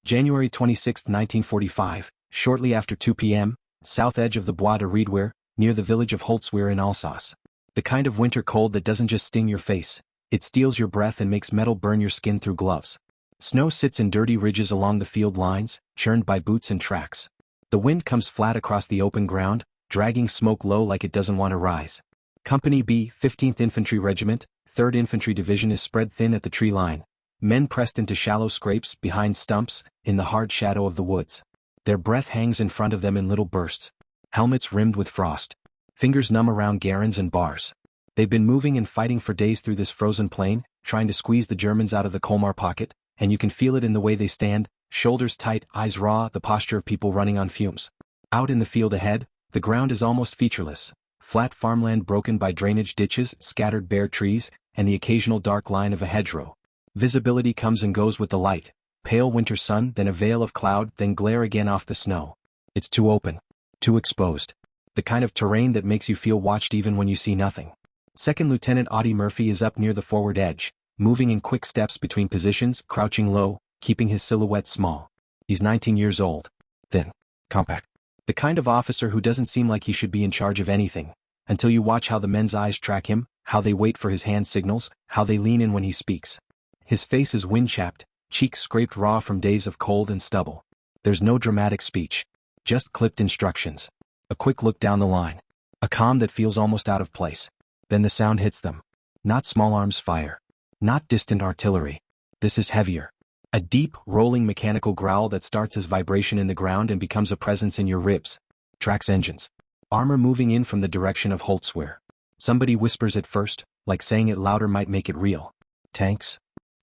January 26, 1945, shortly after 2 p.m., south edge of the WWII, near the village of Holtsweer in Alsace. The kind of winter cold that doesn't just sting your face, it steals your breath and makes metal burn your skin through gloves. Snow sits in dirty ridges along the field lines, churned by boots and tracks. The wind comes flat across the open ground, dragging smoke low like it doesn't want to rise. Company B, 15th Infantry Regiment, 3rd Infantry Division is spread thin at the tree line. Men pressed into shallow scrapes behind stumps, in the hard shadow of the woods. Their breath hangs in front of them in little bursts. Helmets rimmed with frost. Fingers numb around garrons and bars. They've been moving and fighting for days through this frozen plain, trying to squeeze the Germans out of the Colmar pocket, and you can feel it in the way they stand, shoulders tight, eyes raw, the posture of people running on fumes. Out in the field ahead, the ground is almost featureless. Flat farmland broken by drainage ditches, scattered bare trees, and the occasional dark line of a hedgerow. Visibility comes and goes with the light. Pale winter sun, then a veil of cloud, then glare again off the snow. It's too open. Too exposed. The kind of terrain that makes you feel watched even when you see nothing. Second Lieutenant Audie Murphy is up near the forward edge, moving in quick steps between positions, crouching low, keeping his silhouette small. He's 19 years old. Thin. Compact. The kind of officer who doesn't seem like he should be in charge of anything, until you watch how the men's eyes track him, how they wait for his hand signals, how they lean in when he speaks. His face is wind-chapped, cheeks scraped raw from days of cold and stubble. There's no dramatic speech. Just clipped instructions. A quick look down the line. A calm that feels almost out of place. Then the sound hits them. Not small arms fire. Not distant artillery. This is heavier. A deep, rolling mechanical growl that starts as vibration in the ground and becomes a presence in your ribs. Tracks engines. Armor moving in from the direction of Holtsweer. Somebody whispers it first, like saying it louder might make it real. Tanks.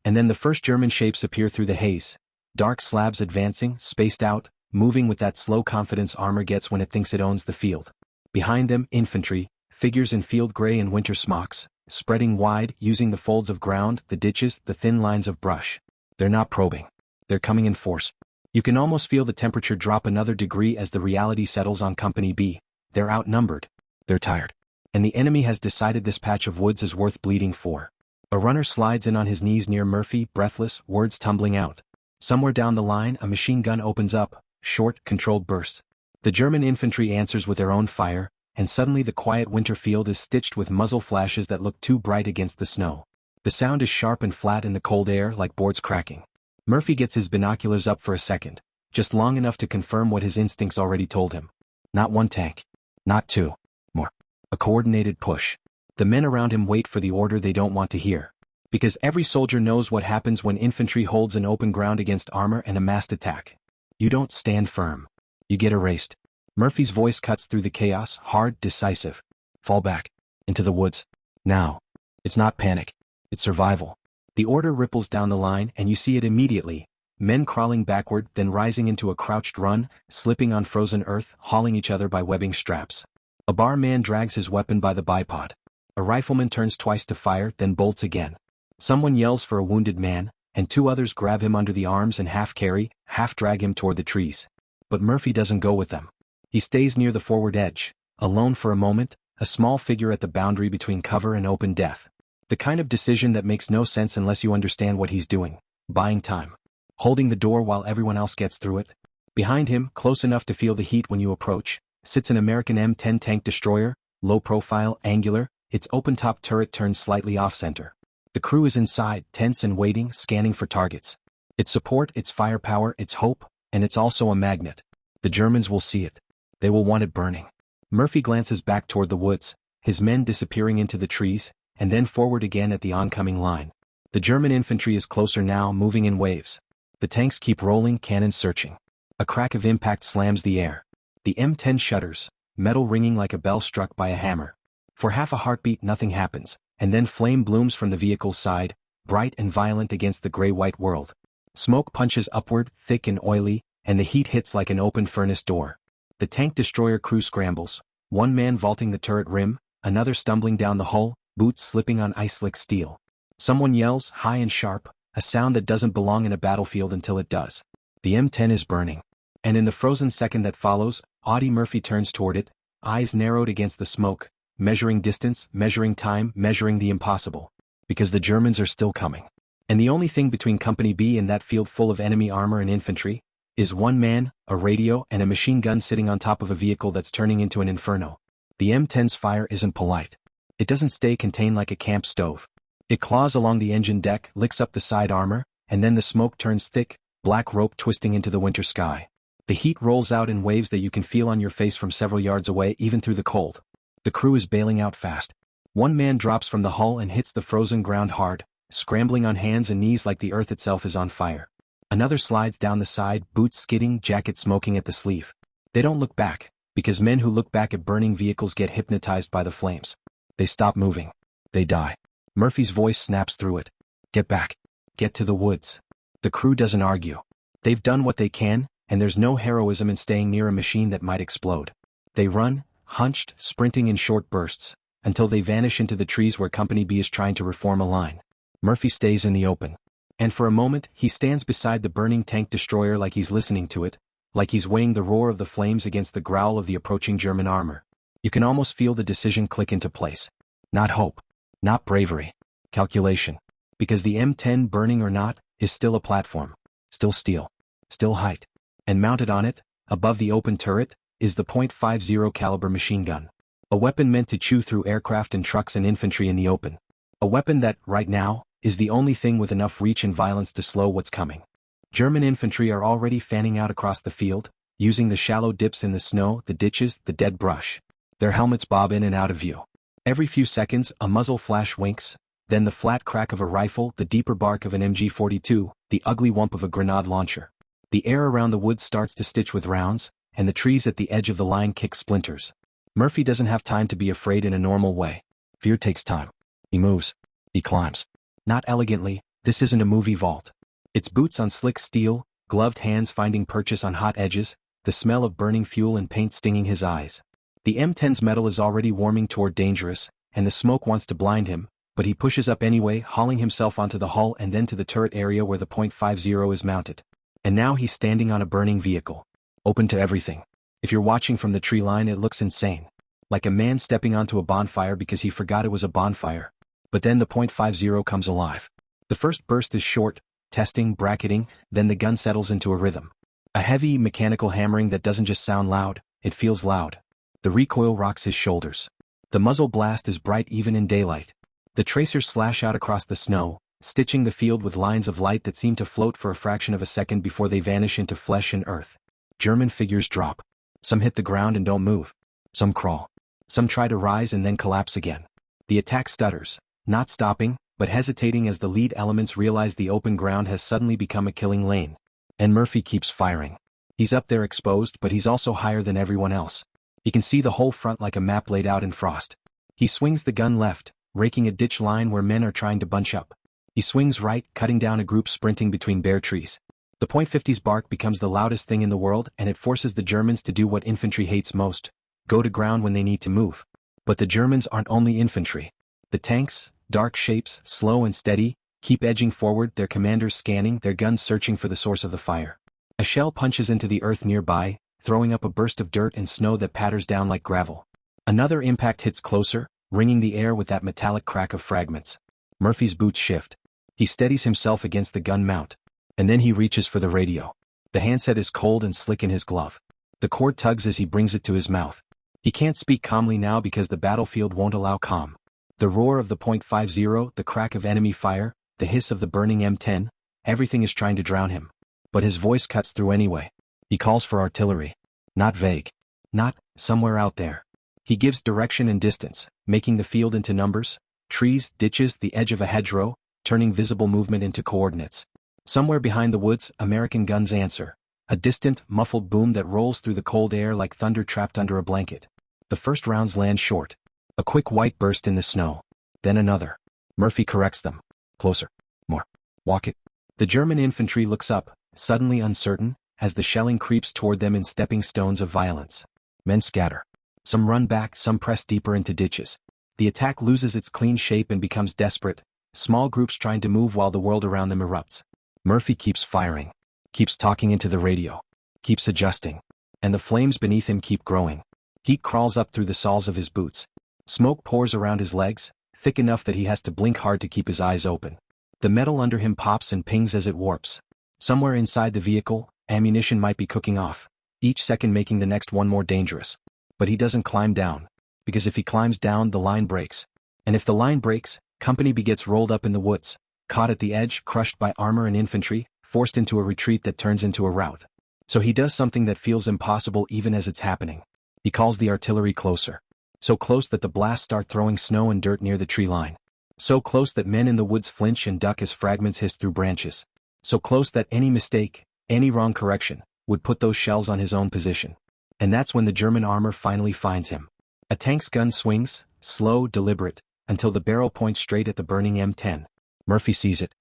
And then the first German shapes appear through the haze. Dark slabs advancing, spaced out, moving with that slow confidence armor gets when it thinks it owns the field. Behind them, infantry, figures in field gray and winter smocks, spreading wide, using the folds of ground, the ditches, the thin lines of brush. They're not probing. They're coming in force. You can almost feel the temperature drop another degree as the reality settles on Company B. They're outnumbered. They're tired. And the enemy has decided this patch of woods is worth bleeding for. A runner slides in on his knees near Murphy, breathless, words tumbling out. Somewhere down the line, a machine gun opens up, short, controlled bursts. The German infantry answers with their own fire, and suddenly the quiet winter field is stitched with muzzle flashes that look too bright against the snow. The sound is sharp and flat in the cold air like boards cracking. Murphy gets his binoculars up for a second, just long enough to confirm what his instincts already told him. Not one tank. Not two. More. A coordinated push. The men around him wait for the order they don't want to hear. Because every soldier knows what happens when infantry holds an open ground against armor and a massed attack. You don't stand firm. You get erased. Murphy's voice cuts through the chaos, hard, decisive. Fall back. Into the woods. Now. It's not panic. It's survival. The order ripples down the line and you see it immediately. Men crawling backward, then rising into a crouched run, slipping on frozen earth, hauling each other by webbing straps. A barman drags his weapon by the bipod. A rifleman turns twice to fire, then bolts again. Someone yells for a wounded man, and two others grab him under the arms and half carry, half drag him toward the trees. But Murphy doesn't go with them. He stays near the forward edge, alone for a moment, a small figure at the boundary between cover and open death. The kind of decision that makes no sense unless you understand what he's doing. Buying time. Holding the door while everyone else gets through it. Behind him, close enough to feel the heat when you approach, sits an American M10 tank destroyer, low profile, angular, its open-top turret turned slightly off-center. The crew is inside, tense and waiting, scanning for targets. Its support, its firepower, its hope, and it's also a magnet. The Germans will see it. They will want it burning. Murphy glances back toward the woods, his men disappearing into the trees, and then forward again at the oncoming line. The German infantry is closer now, moving in waves. The tanks keep rolling, cannons searching. A crack of impact slams the air. The M10 shudders, metal ringing like a bell struck by a hammer. For half a heartbeat nothing happens, and then flame blooms from the vehicle's side, bright and violent against the gray-white world. Smoke punches upward, thick and oily, and the heat hits like an open furnace door. The tank destroyer crew scrambles, one man vaulting the turret rim, another stumbling down the hull, boots slipping on ice-slick steel. Someone yells, high and sharp, a sound that doesn't belong in a battlefield until it does. The M10 is burning. And in the frozen second that follows, Audie Murphy turns toward it, eyes narrowed against the smoke, measuring distance, measuring time, measuring the impossible. Because the Germans are still coming. And the only thing between Company B and that field full of enemy armor and infantry is one man, a radio, and a machine gun sitting on top of a vehicle that's turning into an inferno. The M10's fire isn't polite. It doesn't stay contained like a camp stove. It claws along the engine deck, licks up the side armor, and then the smoke turns thick, black rope twisting into the winter sky. The heat rolls out in waves that you can feel on your face from several yards away, even through the cold. The crew is bailing out fast. One man drops from the hull and hits the frozen ground hard, scrambling on hands and knees like the earth itself is on fire. Another slides down the side, boots skidding, jacket smoking at the sleeve. They don't look back, because men who look back at burning vehicles get hypnotized by the flames. They stop moving. They die. Murphy's voice snaps through it. Get back. Get to the woods. The crew doesn't argue. They've done what they can, and there's no heroism in staying near a machine that might explode. They run, hunched, sprinting in short bursts, until they vanish into the trees where Company B is trying to reform a line. Murphy stays in the open. And for a moment, he stands beside the burning tank destroyer like he's listening to it, like he's weighing the roar of the flames against the growl of the approaching German armor. You can almost feel the decision click into place. Not hope. Not bravery. Calculation. Because the M10, burning or not, is still a platform. Still steel. Still height. And mounted on it, above the open turret, is the .50 caliber machine gun. A weapon meant to chew through aircraft and trucks and infantry in the open. A weapon that, right now, is the only thing with enough reach and violence to slow what's coming. German infantry are already fanning out across the field, using the shallow dips in the snow, the ditches, the dead brush. Their helmets bob in and out of view. Every few seconds, a muzzle flash winks, then the flat crack of a rifle, the deeper bark of an MG42, the ugly whump of a grenade launcher. The air around the woods starts to stitch with rounds, and the trees at the edge of the line kick splinters. Murphy doesn't have time to be afraid in a normal way. Fear takes time. He moves. He climbs. Not elegantly, this isn't a movie vault. It's boots on slick steel, gloved hands finding purchase on hot edges, the smell of burning fuel and paint stinging his eyes. The M10's metal is already warming toward dangerous, and the smoke wants to blind him, but he pushes up anyway, hauling himself onto the hull and then to the turret area where the .50 is mounted. And now he's standing on a burning vehicle. Open to everything. If you're watching from the tree line, it looks insane. Like a man stepping onto a bonfire because he forgot it was a bonfire. But then the .50 comes alive. The first burst is short, testing, bracketing, then the gun settles into a rhythm. A heavy, mechanical hammering that doesn't just sound loud, it feels loud. The recoil rocks his shoulders. The muzzle blast is bright even in daylight. The tracers slash out across the snow, stitching the field with lines of light that seem to float for a fraction of a second before they vanish into flesh and earth. German figures drop. Some hit the ground and don't move. Some crawl. Some try to rise and then collapse again. The attack stutters. Not stopping, but hesitating as the lead elements realize the open ground has suddenly become a killing lane. And Murphy keeps firing. He's up there exposed, but he's also higher than everyone else. He can see the whole front like a map laid out in frost. He swings the gun left, raking a ditch line where men are trying to bunch up. He swings right, cutting down a group sprinting between bare trees. The .50's bark becomes the loudest thing in the world, and it forces the Germans to do what infantry hates most: go to ground when they need to move. But the Germans aren't only infantry. The tanks, dark shapes, slow and steady, keep edging forward, their commanders scanning, their guns searching for the source of the fire. A shell punches into the earth nearby, throwing up a burst of dirt and snow that patters down like gravel. Another impact hits closer, ringing the air with that metallic crack of fragments. Murphy's boots shift. He steadies himself against the gun mount. And then he reaches for the radio. The handset is cold and slick in his glove. The cord tugs as he brings it to his mouth. He can't speak calmly now because the battlefield won't allow calm. The roar of the .50, the crack of enemy fire, the hiss of the burning M10, everything is trying to drown him. But his voice cuts through anyway. He calls for artillery. Not vague. Not, somewhere out there. He gives direction and distance, making the field into numbers, trees, ditches, the edge of a hedgerow, turning visible movement into coordinates. Somewhere behind the woods, American guns answer. A distant, muffled boom that rolls through the cold air like thunder trapped under a blanket. The first rounds land short. A quick white burst in the snow. Then another. Murphy corrects them. Closer. More. Walk it. The German infantry looks up, suddenly uncertain, as the shelling creeps toward them in stepping stones of violence. Men scatter. Some run back, some press deeper into ditches. The attack loses its clean shape and becomes desperate, small groups trying to move while the world around them erupts. Murphy keeps firing. Keeps talking into the radio. Keeps adjusting. And the flames beneath him keep growing. Heat crawls up through the soles of his boots. Smoke pours around his legs, thick enough that he has to blink hard to keep his eyes open. The metal under him pops and pings as it warps. Somewhere inside the vehicle, ammunition might be cooking off, each second making the next one more dangerous. But he doesn't climb down. Because if he climbs down, the line breaks. And if the line breaks, Company B gets rolled up in the woods, caught at the edge, crushed by armor and infantry, forced into a retreat that turns into a rout. So he does something that feels impossible even as it's happening. He calls the artillery closer. So close that the blasts start throwing snow and dirt near the tree line. So close that men in the woods flinch and duck as fragments hiss through branches. So close that any mistake, any wrong correction, would put those shells on his own position. And that's when the German armor finally finds him. A tank's gun swings, slow, deliberate, until the barrel points straight at the burning M10. Murphy sees it.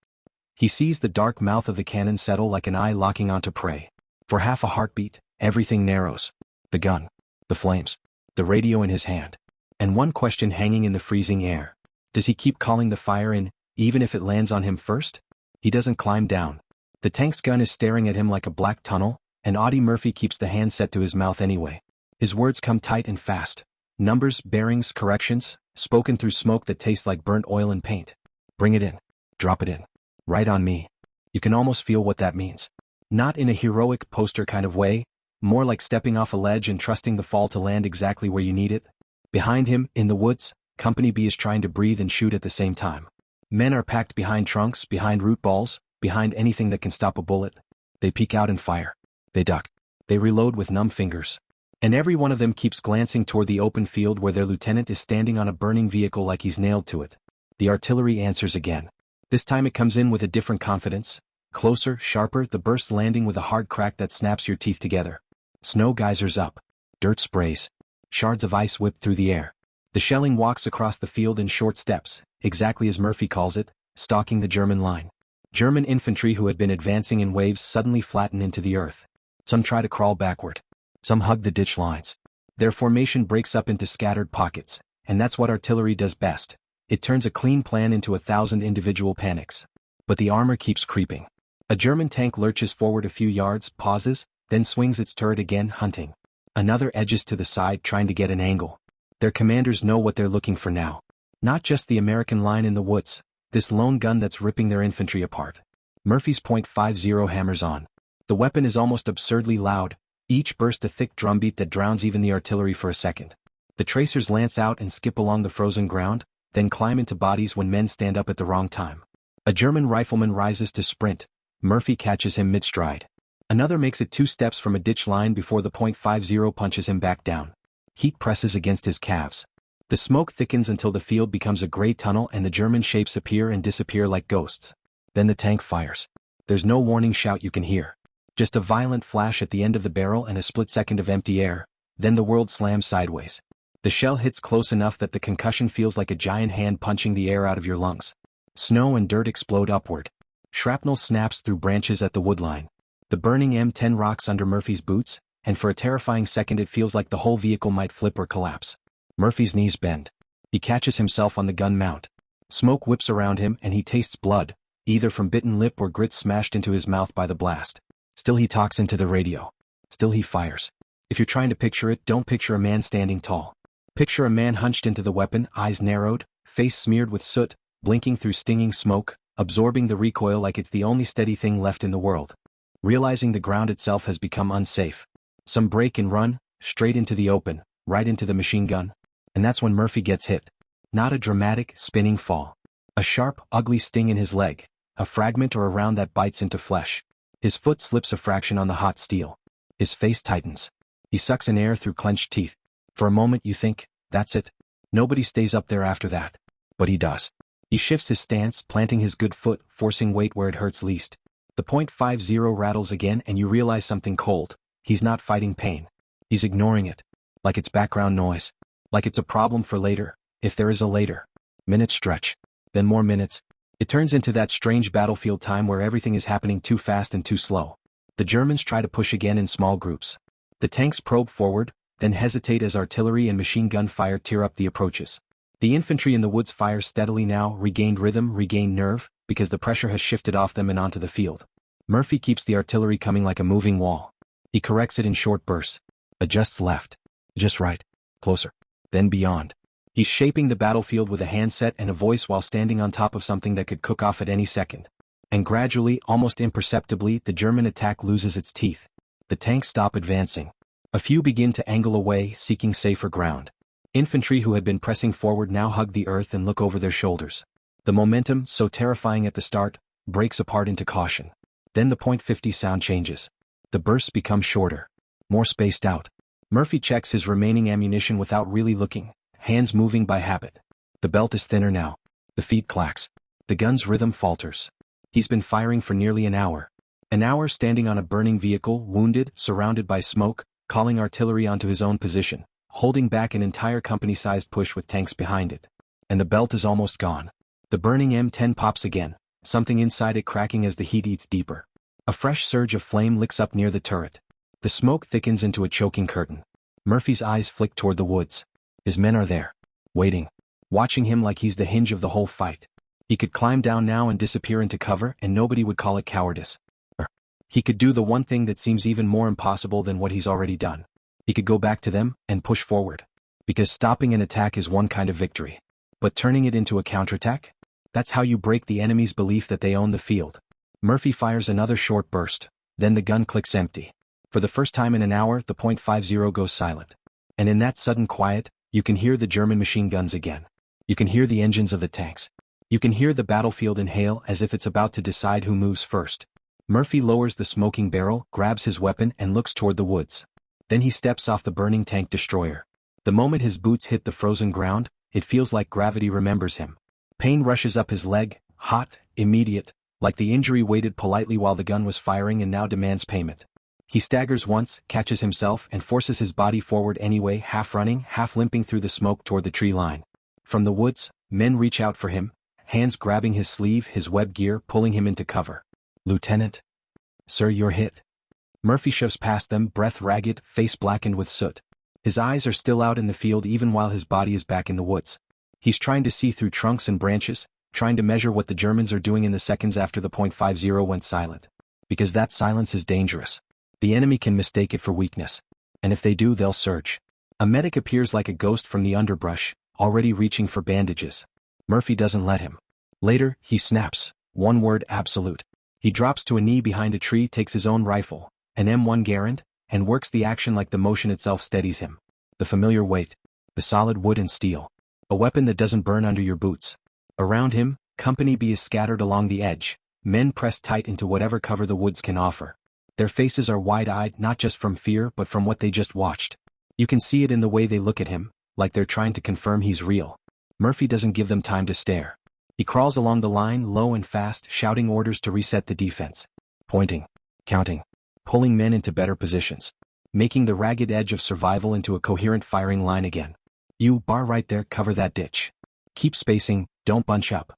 He sees the dark mouth of the cannon settle like an eye locking onto prey. For half a heartbeat, everything narrows. The gun, the flames, the radio in his hand. And one question hanging in the freezing air. Does he keep calling the fire in, even if it lands on him first? He doesn't climb down. The tank's gun is staring at him like a black tunnel, and Audie Murphy keeps the hand set to his mouth anyway. His words come tight and fast. Numbers, bearings, corrections, spoken through smoke that tastes like burnt oil and paint. Bring it in. Drop it in. Right on me. You can almost feel what that means. Not in a heroic poster kind of way, more like stepping off a ledge and trusting the fall to land exactly where you need it. Behind him, in the woods, Company B is trying to breathe and shoot at the same time. Men are packed behind trunks, behind root balls, behind anything that can stop a bullet. They peek out and fire. They duck. They reload with numb fingers. And every one of them keeps glancing toward the open field where their lieutenant is standing on a burning vehicle like he's nailed to it. The artillery answers again. This time it comes in with a different confidence. Closer, sharper, the bursts landing with a hard crack that snaps your teeth together. Snow geysers up. Dirt sprays. Shards of ice whip through the air. The shelling walks across the field in short steps, exactly as Murphy calls it, stalking the German line. German infantry who had been advancing in waves suddenly flatten into the earth. Some try to crawl backward. Some hug the ditch lines. Their formation breaks up into scattered pockets, and that's what artillery does best. It turns a clean plan into 1,000 individual panics. But the armor keeps creeping. A German tank lurches forward a few yards, pauses, then swings its turret again, hunting. Another edges to the side trying to get an angle. Their commanders know what they're looking for now. Not just the American line in the woods, this lone gun that's ripping their infantry apart. Murphy's .50 hammers on. The weapon is almost absurdly loud, each burst a thick drumbeat that drowns even the artillery for a second. The tracers lance out and skip along the frozen ground, then climb into bodies when men stand up at the wrong time. A German rifleman rises to sprint. Murphy catches him mid-stride. Another makes it 2 steps from a ditch line before the .50 punches him back down. Heat presses against his calves. The smoke thickens until the field becomes a gray tunnel and the German shapes appear and disappear like ghosts. Then the tank fires. There's no warning shout you can hear. Just a violent flash at the end of the barrel and a split second of empty air, then the world slams sideways. The shell hits close enough that the concussion feels like a giant hand punching the air out of your lungs. Snow and dirt explode upward. Shrapnel snaps through branches at the woodline. The burning M10 rocks under Murphy's boots, and for a terrifying second it feels like the whole vehicle might flip or collapse. Murphy's knees bend. He catches himself on the gun mount. Smoke whips around him and he tastes blood, either from bitten lip or grit smashed into his mouth by the blast. Still he talks into the radio. Still he fires. If you're trying to picture it, don't picture a man standing tall. Picture a man hunched into the weapon, eyes narrowed, face smeared with soot, blinking through stinging smoke, absorbing the recoil like it's the only steady thing left in the world. Realizing the ground itself has become unsafe. Some break and run, straight into the open, right into the machine gun. And that's when Murphy gets hit. Not a dramatic, spinning fall. A sharp, ugly sting in his leg, a fragment or a round that bites into flesh. His foot slips a fraction on the hot steel. His face tightens. He sucks in air through clenched teeth. For a moment you think, that's it. Nobody stays up there after that. But he does. He shifts his stance, planting his good foot, forcing weight where it hurts least. The .50 rattles again and you realize something cold. He's not fighting pain. He's ignoring it. Like it's background noise. Like it's a problem for later, if there is a later. Minutes stretch. Then more minutes. It turns into that strange battlefield time where everything is happening too fast and too slow. The Germans try to push again in small groups. The tanks probe forward, then hesitate as artillery and machine gun fire tear up the approaches. The infantry in the woods fire steadily now, regained rhythm, regained nerve, because the pressure has shifted off them and onto the field. Murphy keeps the artillery coming like a moving wall. He corrects it in short bursts. Adjusts left. Just right. Closer. Then beyond. He's shaping the battlefield with a handset and a voice while standing on top of something that could cook off at any second. And gradually, almost imperceptibly, the German attack loses its teeth. The tanks stop advancing. A few begin to angle away, seeking safer ground. Infantry who had been pressing forward now hug the earth and look over their shoulders. The momentum, so terrifying at the start, breaks apart into caution. Then the .50 sound changes. The bursts become shorter, more spaced out. Murphy checks his remaining ammunition without really looking, hands moving by habit. The belt is thinner now. The feet clacks. The gun's rhythm falters. He's been firing for nearly an hour. An hour standing on a burning vehicle, wounded, surrounded by smoke, calling artillery onto his own position, holding back an entire company-sized push with tanks behind it. And the belt is almost gone. The burning M10 pops again, something inside it cracking as the heat eats deeper. A fresh surge of flame licks up near the turret. The smoke thickens into a choking curtain. Murphy's eyes flick toward the woods. His men are there, waiting, watching him like he's the hinge of the whole fight. He could climb down now and disappear into cover and nobody would call it cowardice. Or he could do the one thing that seems even more impossible than what he's already done. He could go back to them and push forward. Because stopping an attack is one kind of victory. But turning it into a counterattack? That's how you break the enemy's belief that they own the field. Murphy fires another short burst. Then the gun clicks empty. For the first time in an hour, the .50 goes silent. And in that sudden quiet, you can hear the German machine guns again. You can hear the engines of the tanks. You can hear the battlefield inhale as if it's about to decide who moves first. Murphy lowers the smoking barrel, grabs his weapon and looks toward the woods. Then he steps off the burning tank destroyer. The moment his boots hit the frozen ground, it feels like gravity remembers him. Pain rushes up his leg, hot, immediate, like the injury waited politely while the gun was firing and now demands payment. He staggers once, catches himself and forces his body forward anyway, half running, half limping through the smoke toward the tree line. From the woods, men reach out for him, hands grabbing his sleeve, his web gear, pulling him into cover. "Lieutenant? Sir, you're hit." Murphy shoves past them, breath ragged, face blackened with soot. His eyes are still out in the field even while his body is back in the woods. He's trying to see through trunks and branches, trying to measure what the Germans are doing in the seconds after the .50 went silent. Because that silence is dangerous. The enemy can mistake it for weakness. And if they do, they'll surge. A medic appears like a ghost from the underbrush, already reaching for bandages. Murphy doesn't let him. Later, he snaps. One word: absolute. He drops to a knee behind a tree, takes his own rifle, an M1 Garand, and works the action like the motion itself steadies him. The familiar weight. The solid wood and steel. A weapon that doesn't burn under your boots. Around him, Company B is scattered along the edge, men pressed tight into whatever cover the woods can offer. Their faces are wide-eyed not just from fear but from what they just watched. You can see it in the way they look at him, like they're trying to confirm he's real. Murphy doesn't give them time to stare. He crawls along the line low and fast, shouting orders to reset the defense. Pointing, counting, pulling men into better positions. Making the ragged edge of survival into a coherent firing line again. You, bar right there, cover that ditch. Keep spacing, don't bunch up.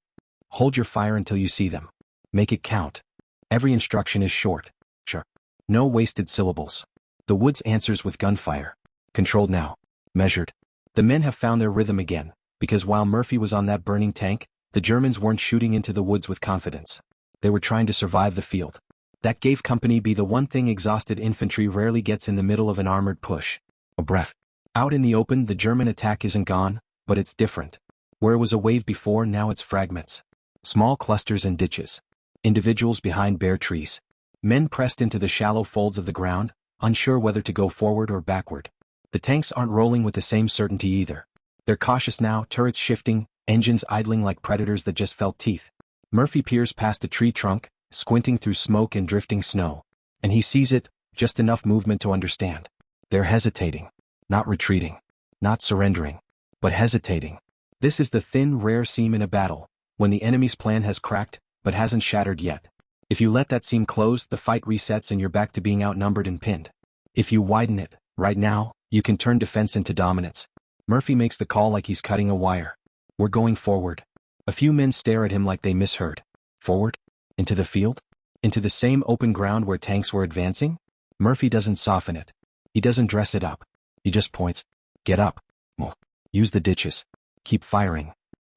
Hold your fire until you see them. Make it count. Every instruction is short. Sure. No wasted syllables. The woods answers with gunfire. Controlled now. Measured. The men have found their rhythm again, because while Murphy was on that burning tank, the Germans weren't shooting into the woods with confidence. They were trying to survive the field. That gave Company B the one thing exhausted infantry rarely gets in the middle of an armored push. A breath. Out in the open, the German attack isn't gone, but it's different. Where it was a wave before, now it's fragments. Small clusters and ditches. Individuals behind bare trees. Men pressed into the shallow folds of the ground, unsure whether to go forward or backward. The tanks aren't rolling with the same certainty either. They're cautious now, turrets shifting, engines idling like predators that just felt teeth. Murphy peers past a tree trunk, squinting through smoke and drifting snow. And he sees it, just enough movement to understand. They're hesitating. Not retreating. Not surrendering. But hesitating. This is the thin, rare seam in a battle, when the enemy's plan has cracked, but hasn't shattered yet. If you let that seam close, the fight resets and you're back to being outnumbered and pinned. If you widen it, right now, you can turn defense into dominance. Murphy makes the call like he's cutting a wire. We're going forward. A few men stare at him like they misheard. Forward? Into the field? Into the same open ground where tanks were advancing? Murphy doesn't soften it. He doesn't dress it up. He just points. Get up. Move. Use the ditches. Keep firing.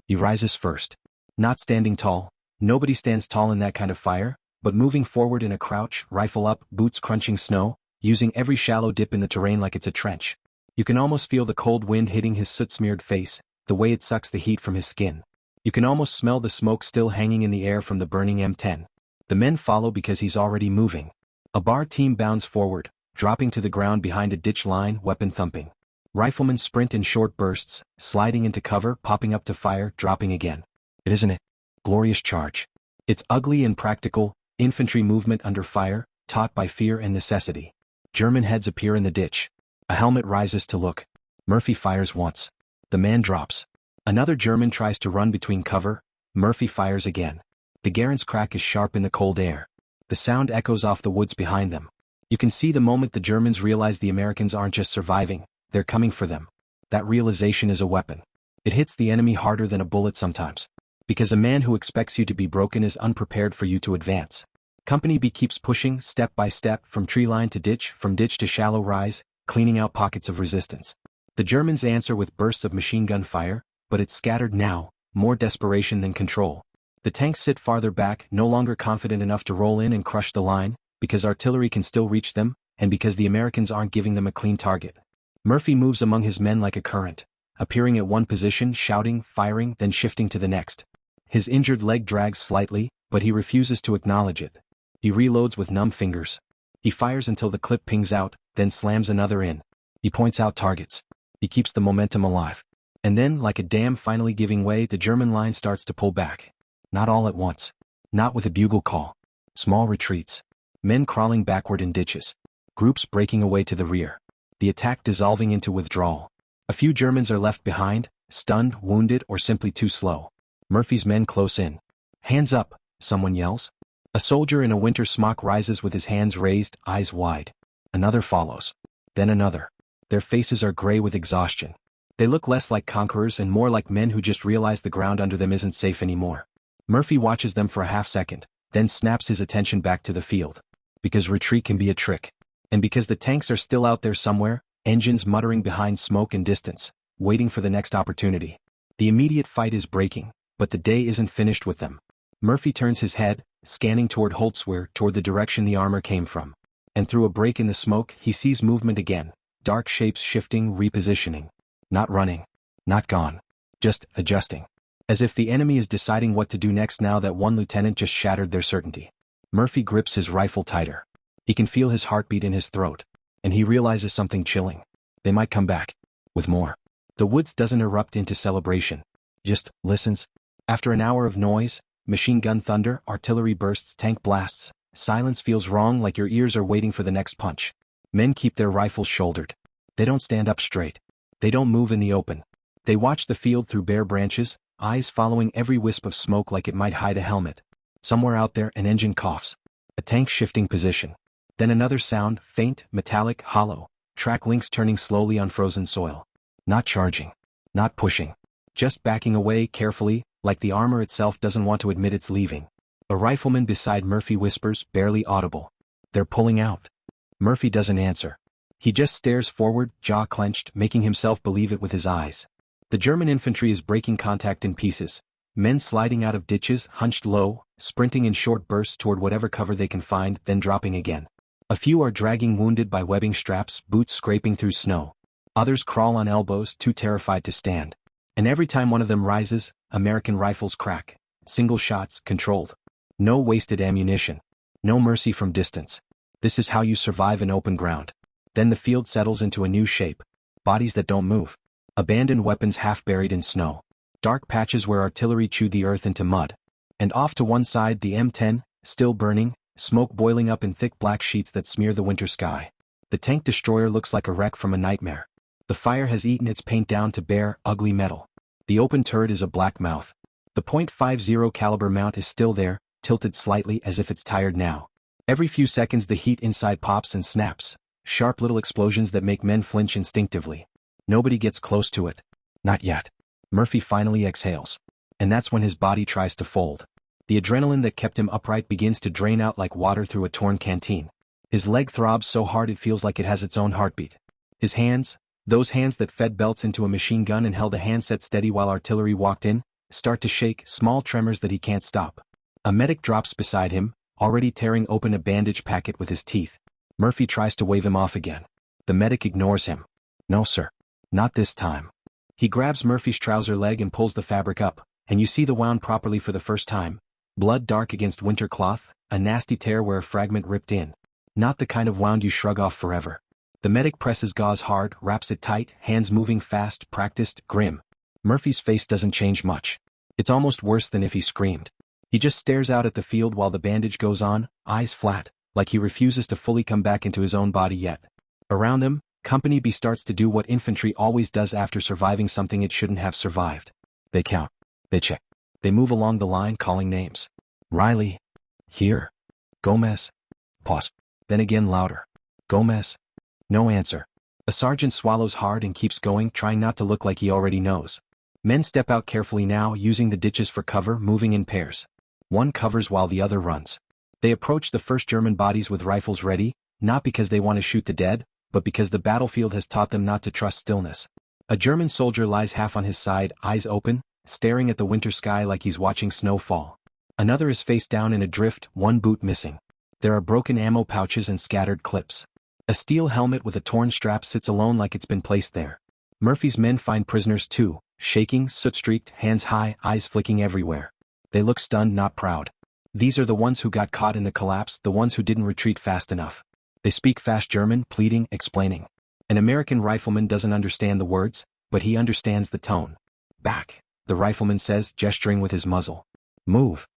He rises first. Not standing tall. Nobody stands tall in that kind of fire, but moving forward in a crouch, rifle up, boots crunching snow, using every shallow dip in the terrain like it's a trench. You can almost feel the cold wind hitting his soot-smeared face, the way it sucks the heat from his skin. You can almost smell the smoke still hanging in the air from the burning M10. The men follow because he's already moving. A bar team bounds forward, dropping to the ground behind a ditch line, weapon thumping. Riflemen sprint in short bursts, sliding into cover, popping up to fire, dropping again. It isn't a glorious charge. It's ugly and practical, infantry movement under fire, taught by fear and necessity. German heads appear in the ditch. A helmet rises to look. Murphy fires once. The man drops. Another German tries to run between cover. Murphy fires again. The Garand's crack is sharp in the cold air. The sound echoes off the woods behind them. You can see the moment the Germans realize the Americans aren't just surviving, they're coming for them. That realization is a weapon. It hits the enemy harder than a bullet sometimes. Because a man who expects you to be broken is unprepared for you to advance. Company B keeps pushing, step by step, from tree line to ditch, from ditch to shallow rise, cleaning out pockets of resistance. The Germans answer with bursts of machine gun fire, but it's scattered now, more desperation than control. The tanks sit farther back, no longer confident enough to roll in and crush the line, because artillery can still reach them, and because the Americans aren't giving them a clean target. Murphy moves among his men like a current, appearing at one position, shouting, firing, then shifting to the next. His injured leg drags slightly, but he refuses to acknowledge it. He reloads with numb fingers. He fires until the clip pings out, then slams another in. He points out targets. He keeps the momentum alive. And then, like a dam finally giving way, the German line starts to pull back. Not all at once. Not with a bugle call. Small retreats. Men crawling backward in ditches. Groups breaking away to the rear. The attack dissolving into withdrawal. A few Germans are left behind, stunned, wounded, or simply too slow. Murphy's men close in. Hands up, someone yells. A soldier in a winter smock rises with his hands raised, eyes wide. Another follows. Then another. Their faces are gray with exhaustion. They look less like conquerors and more like men who just realize the ground under them isn't safe anymore. Murphy watches them for a half-second, then snaps his attention back to the field. Because retreat can be a trick. And because the tanks are still out there somewhere, engines muttering behind smoke and distance, waiting for the next opportunity. The immediate fight is breaking, but the day isn't finished with them. Murphy turns his head, scanning toward Holtsweer, toward the direction the armor came from. And through a break in the smoke, he sees movement again, dark shapes shifting, repositioning. Not running. Not gone. Just adjusting. As if the enemy is deciding what to do next now that one lieutenant just shattered their certainty. Murphy grips his rifle tighter. He can feel his heartbeat in his throat. And he realizes something chilling. They might come back. With more. The woods doesn't erupt into celebration. Just listens. After an hour of noise, machine gun thunder, artillery bursts, tank blasts, silence feels wrong, like your ears are waiting for the next punch. Men keep their rifles shouldered. They don't stand up straight. They don't move in the open. They watch the field through bare branches, eyes following every wisp of smoke like it might hide a helmet. Somewhere out there, an engine coughs. A tank shifting position. Then another sound, faint, metallic, hollow. Track links turning slowly on frozen soil. Not charging. Not pushing. Just backing away carefully, like the armor itself doesn't want to admit it's leaving. A rifleman beside Murphy whispers, barely audible. They're pulling out. Murphy doesn't answer. He just stares forward, jaw clenched, making himself believe it with his eyes. The German infantry is breaking contact in pieces. Men sliding out of ditches, hunched low, sprinting in short bursts toward whatever cover they can find, then dropping again. A few are dragging wounded by webbing straps, boots scraping through snow. Others crawl on elbows, too terrified to stand. And every time one of them rises, American rifles crack. Single shots, controlled. No wasted ammunition. No mercy from distance. This is how you survive in open ground. Then the field settles into a new shape. Bodies that don't move. Abandoned weapons half buried in snow. Dark patches where artillery chewed the earth into mud. And off to one side the M10, still burning, smoke boiling up in thick black sheets that smear the winter sky. The tank destroyer looks like a wreck from a nightmare. The fire has eaten its paint down to bare, ugly metal. The open turret is a black mouth. The .50 caliber mount is still there, tilted slightly as if it's tired now. Every few seconds the heat inside pops and snaps. Sharp little explosions that make men flinch instinctively. Nobody gets close to it. Not yet. Murphy finally exhales. And that's when his body tries to fold. The adrenaline that kept him upright begins to drain out like water through a torn canteen. His leg throbs so hard it feels like it has its own heartbeat. His hands, those hands that fed belts into a machine gun and held a handset steady while artillery walked in, start to shake, small tremors that he can't stop. A medic drops beside him, already tearing open a bandage packet with his teeth. Murphy tries to wave him off again. The medic ignores him. No sir. Not this time. He grabs Murphy's trouser leg and pulls the fabric up, and you see the wound properly for the first time. Blood dark against winter cloth, a nasty tear where a fragment ripped in. Not the kind of wound you shrug off forever. The medic presses gauze hard, wraps it tight, hands moving fast, practiced, grim. Murphy's face doesn't change much. It's almost worse than if he screamed. He just stares out at the field while the bandage goes on, eyes flat, like he refuses to fully come back into his own body yet. Around them, Company B starts to do what infantry always does after surviving something it shouldn't have survived. They count. They check. They move along the line calling names. Riley. Here. Gomez. Pause. Then again louder. Gomez. No answer. A sergeant swallows hard and keeps going, trying not to look like he already knows. Men step out carefully now, using the ditches for cover, moving in pairs. One covers while the other runs. They approach the first German bodies with rifles ready, not because they want to shoot the dead, but because the battlefield has taught them not to trust stillness. A German soldier lies half on his side, eyes open, staring at the winter sky like he's watching snow fall. Another is face down in a drift, one boot missing. There are broken ammo pouches and scattered clips. A steel helmet with a torn strap sits alone like it's been placed there. Murphy's men find prisoners too, shaking, soot-streaked, hands high, eyes flicking everywhere. They look stunned, not proud. These are the ones who got caught in the collapse, the ones who didn't retreat fast enough. They speak fast German, pleading, explaining. An American rifleman doesn't understand the words, but he understands the tone. Back, the rifleman says, gesturing with his muzzle. Move.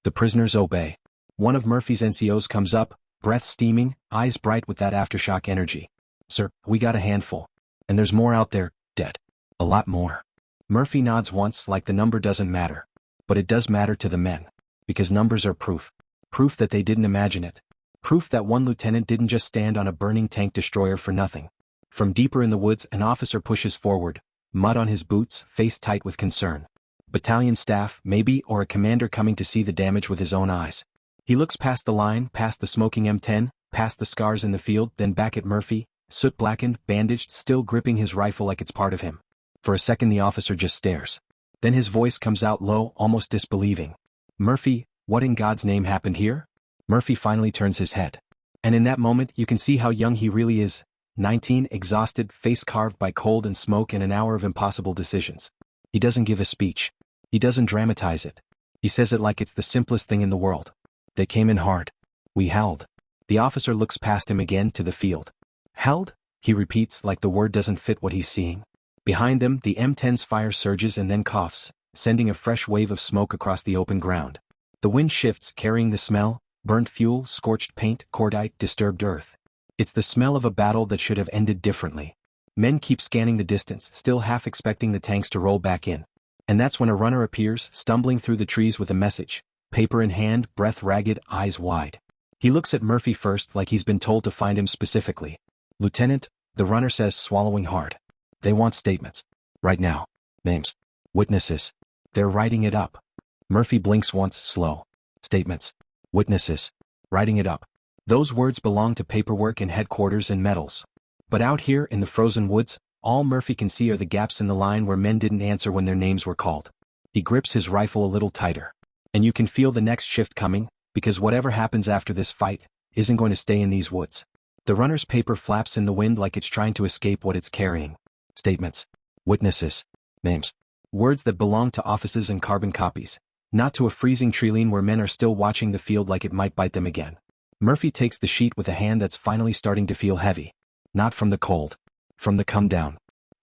The prisoners obey. One of Murphy's NCOs comes up, breath steaming, eyes bright with that aftershock energy. Sir, we got a handful. And there's more out there, dead. A lot more. Murphy nods once like the number doesn't matter. But it does matter to the men. Because numbers are proof. Proof that they didn't imagine it. Proof that one lieutenant didn't just stand on a burning tank destroyer for nothing. From deeper in the woods, an officer pushes forward, mud on his boots, face tight with concern. Battalion staff, maybe, or a commander coming to see the damage with his own eyes. He looks past the line, past the smoking M10, past the scars in the field, then back at Murphy, soot-blackened, bandaged, still gripping his rifle like it's part of him. For a second the officer just stares. Then his voice comes out low, almost disbelieving. Murphy, what in God's name happened here? Murphy finally turns his head. And in that moment you can see how young he really is. 19, exhausted, face carved by cold and smoke and an hour of impossible decisions. He doesn't give a speech. He doesn't dramatize it. He says it like it's the simplest thing in the world. They came in hard. We held. The officer looks past him again to the field. Held? He repeats like the word doesn't fit what he's seeing. Behind them, the M10's fire surges and then coughs, sending a fresh wave of smoke across the open ground. The wind shifts, carrying the smell, burnt fuel, scorched paint, cordite, disturbed earth. It's the smell of a battle that should have ended differently. Men keep scanning the distance, still half expecting the tanks to roll back in. And that's when a runner appears, stumbling through the trees with a message. Paper in hand, breath ragged, eyes wide. He looks at Murphy first like he's been told to find him specifically. Lieutenant, the runner says, swallowing hard. They want statements. Right now. Names. Witnesses. They're writing it up. Murphy blinks once, slow. Statements. Witnesses. Writing it up. Those words belong to paperwork in headquarters and medals. But out here in the frozen woods, all Murphy can see are the gaps in the line where men didn't answer when their names were called. He grips his rifle a little tighter. And you can feel the next shift coming, because whatever happens after this fight isn't going to stay in these woods. The runner's paper flaps in the wind like it's trying to escape what it's carrying. Statements. Witnesses. Names. Words that belong to offices and carbon copies. Not to a freezing treeline where men are still watching the field like it might bite them again. Murphy takes the sheet with a hand that's finally starting to feel heavy. Not from the cold. From the come down.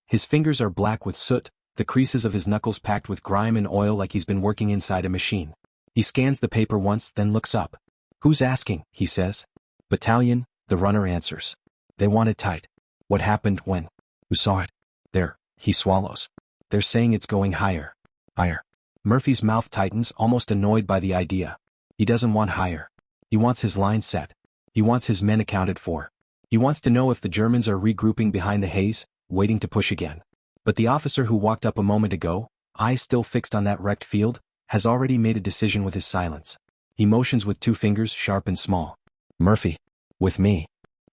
His fingers are black with soot, the creases of his knuckles packed with grime and oil like he's been working inside a machine. He scans the paper once, then looks up. Who's asking? He says. Battalion, the runner answers. They want it tight. What happened when? Who saw it? There, he swallows. They're saying it's going higher. Higher. Murphy's mouth tightens, almost annoyed by the idea. He doesn't want higher. He wants his line set. He wants his men accounted for. He wants to know if the Germans are regrouping behind the haze, waiting to push again. But the officer who walked up a moment ago, eyes still fixed on that wrecked field, has already made a decision with his silence. He motions with two fingers, sharp and small. Murphy. With me.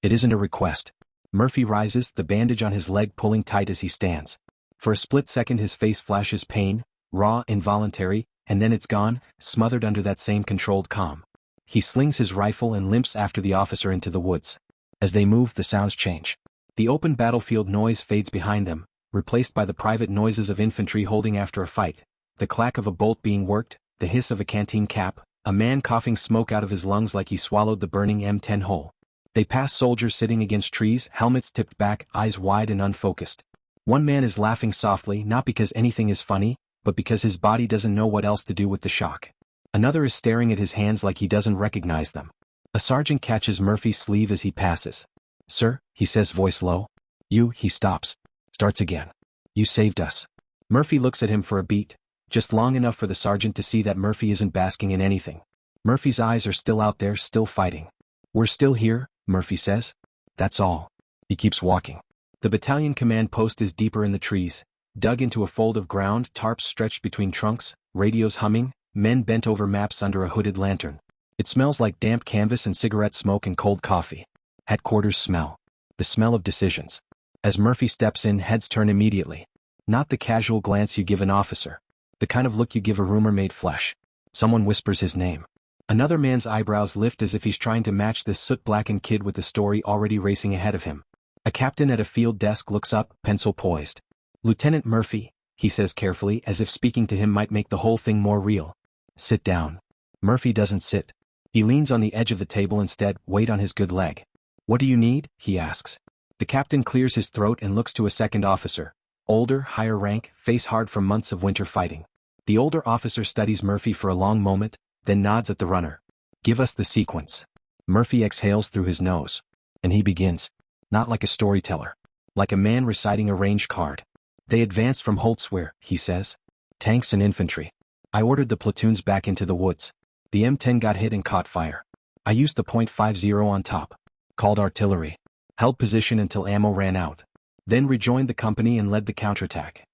It isn't a request. Murphy rises, the bandage on his leg pulling tight as he stands. For a split second his face flashes pain, raw, involuntary, and then it's gone, smothered under that same controlled calm. He slings his rifle and limps after the officer into the woods. As they move, the sounds change. The open battlefield noise fades behind them, replaced by the private noises of infantry holding after a fight, the clack of a bolt being worked, the hiss of a canteen cap, a man coughing smoke out of his lungs like he swallowed the burning M10 whole. They pass soldiers sitting against trees, helmets tipped back, eyes wide and unfocused. One man is laughing softly, not because anything is funny, but because his body doesn't know what else to do with the shock. Another is staring at his hands like he doesn't recognize them. A sergeant catches Murphy's sleeve as he passes. "Sir," he says, voice low. He stops. Starts again. "You saved us." Murphy looks at him for a beat, just long enough for the sergeant to see that Murphy isn't basking in anything. Murphy's eyes are still out there, still fighting. "We're still here," Murphy says. "That's all." He keeps walking. The battalion command post is deeper in the trees, dug into a fold of ground, tarps stretched between trunks, radios humming, men bent over maps under a hooded lantern. It smells like damp canvas and cigarette smoke and cold coffee. Headquarters smell. The smell of decisions. As Murphy steps in, heads turn immediately. Not the casual glance you give an officer. The kind of look you give a rumor made flesh. Someone whispers his name. Another man's eyebrows lift as if he's trying to match this soot-blackened kid with the story already racing ahead of him. A captain at a field desk looks up, pencil poised. "Lieutenant Murphy," he says carefully, as if speaking to him might make the whole thing more real. "Sit down." Murphy doesn't sit. He leans on the edge of the table instead, weight on his good leg. "What do you need?" he asks. The captain clears his throat and looks to a second officer. Older, higher rank, face hard from months of winter fighting. The older officer studies Murphy for a long moment, then nods at the runner. "Give us the sequence." Murphy exhales through his nose. And he begins. Not like a storyteller. Like a man reciting a range card. "They advanced from Holtsweer," he says. "Tanks and infantry. I ordered the platoons back into the woods. The M10 got hit and caught fire. I used the .50 on top. Called artillery. Held position until ammo ran out. Then rejoined the company and led the counterattack."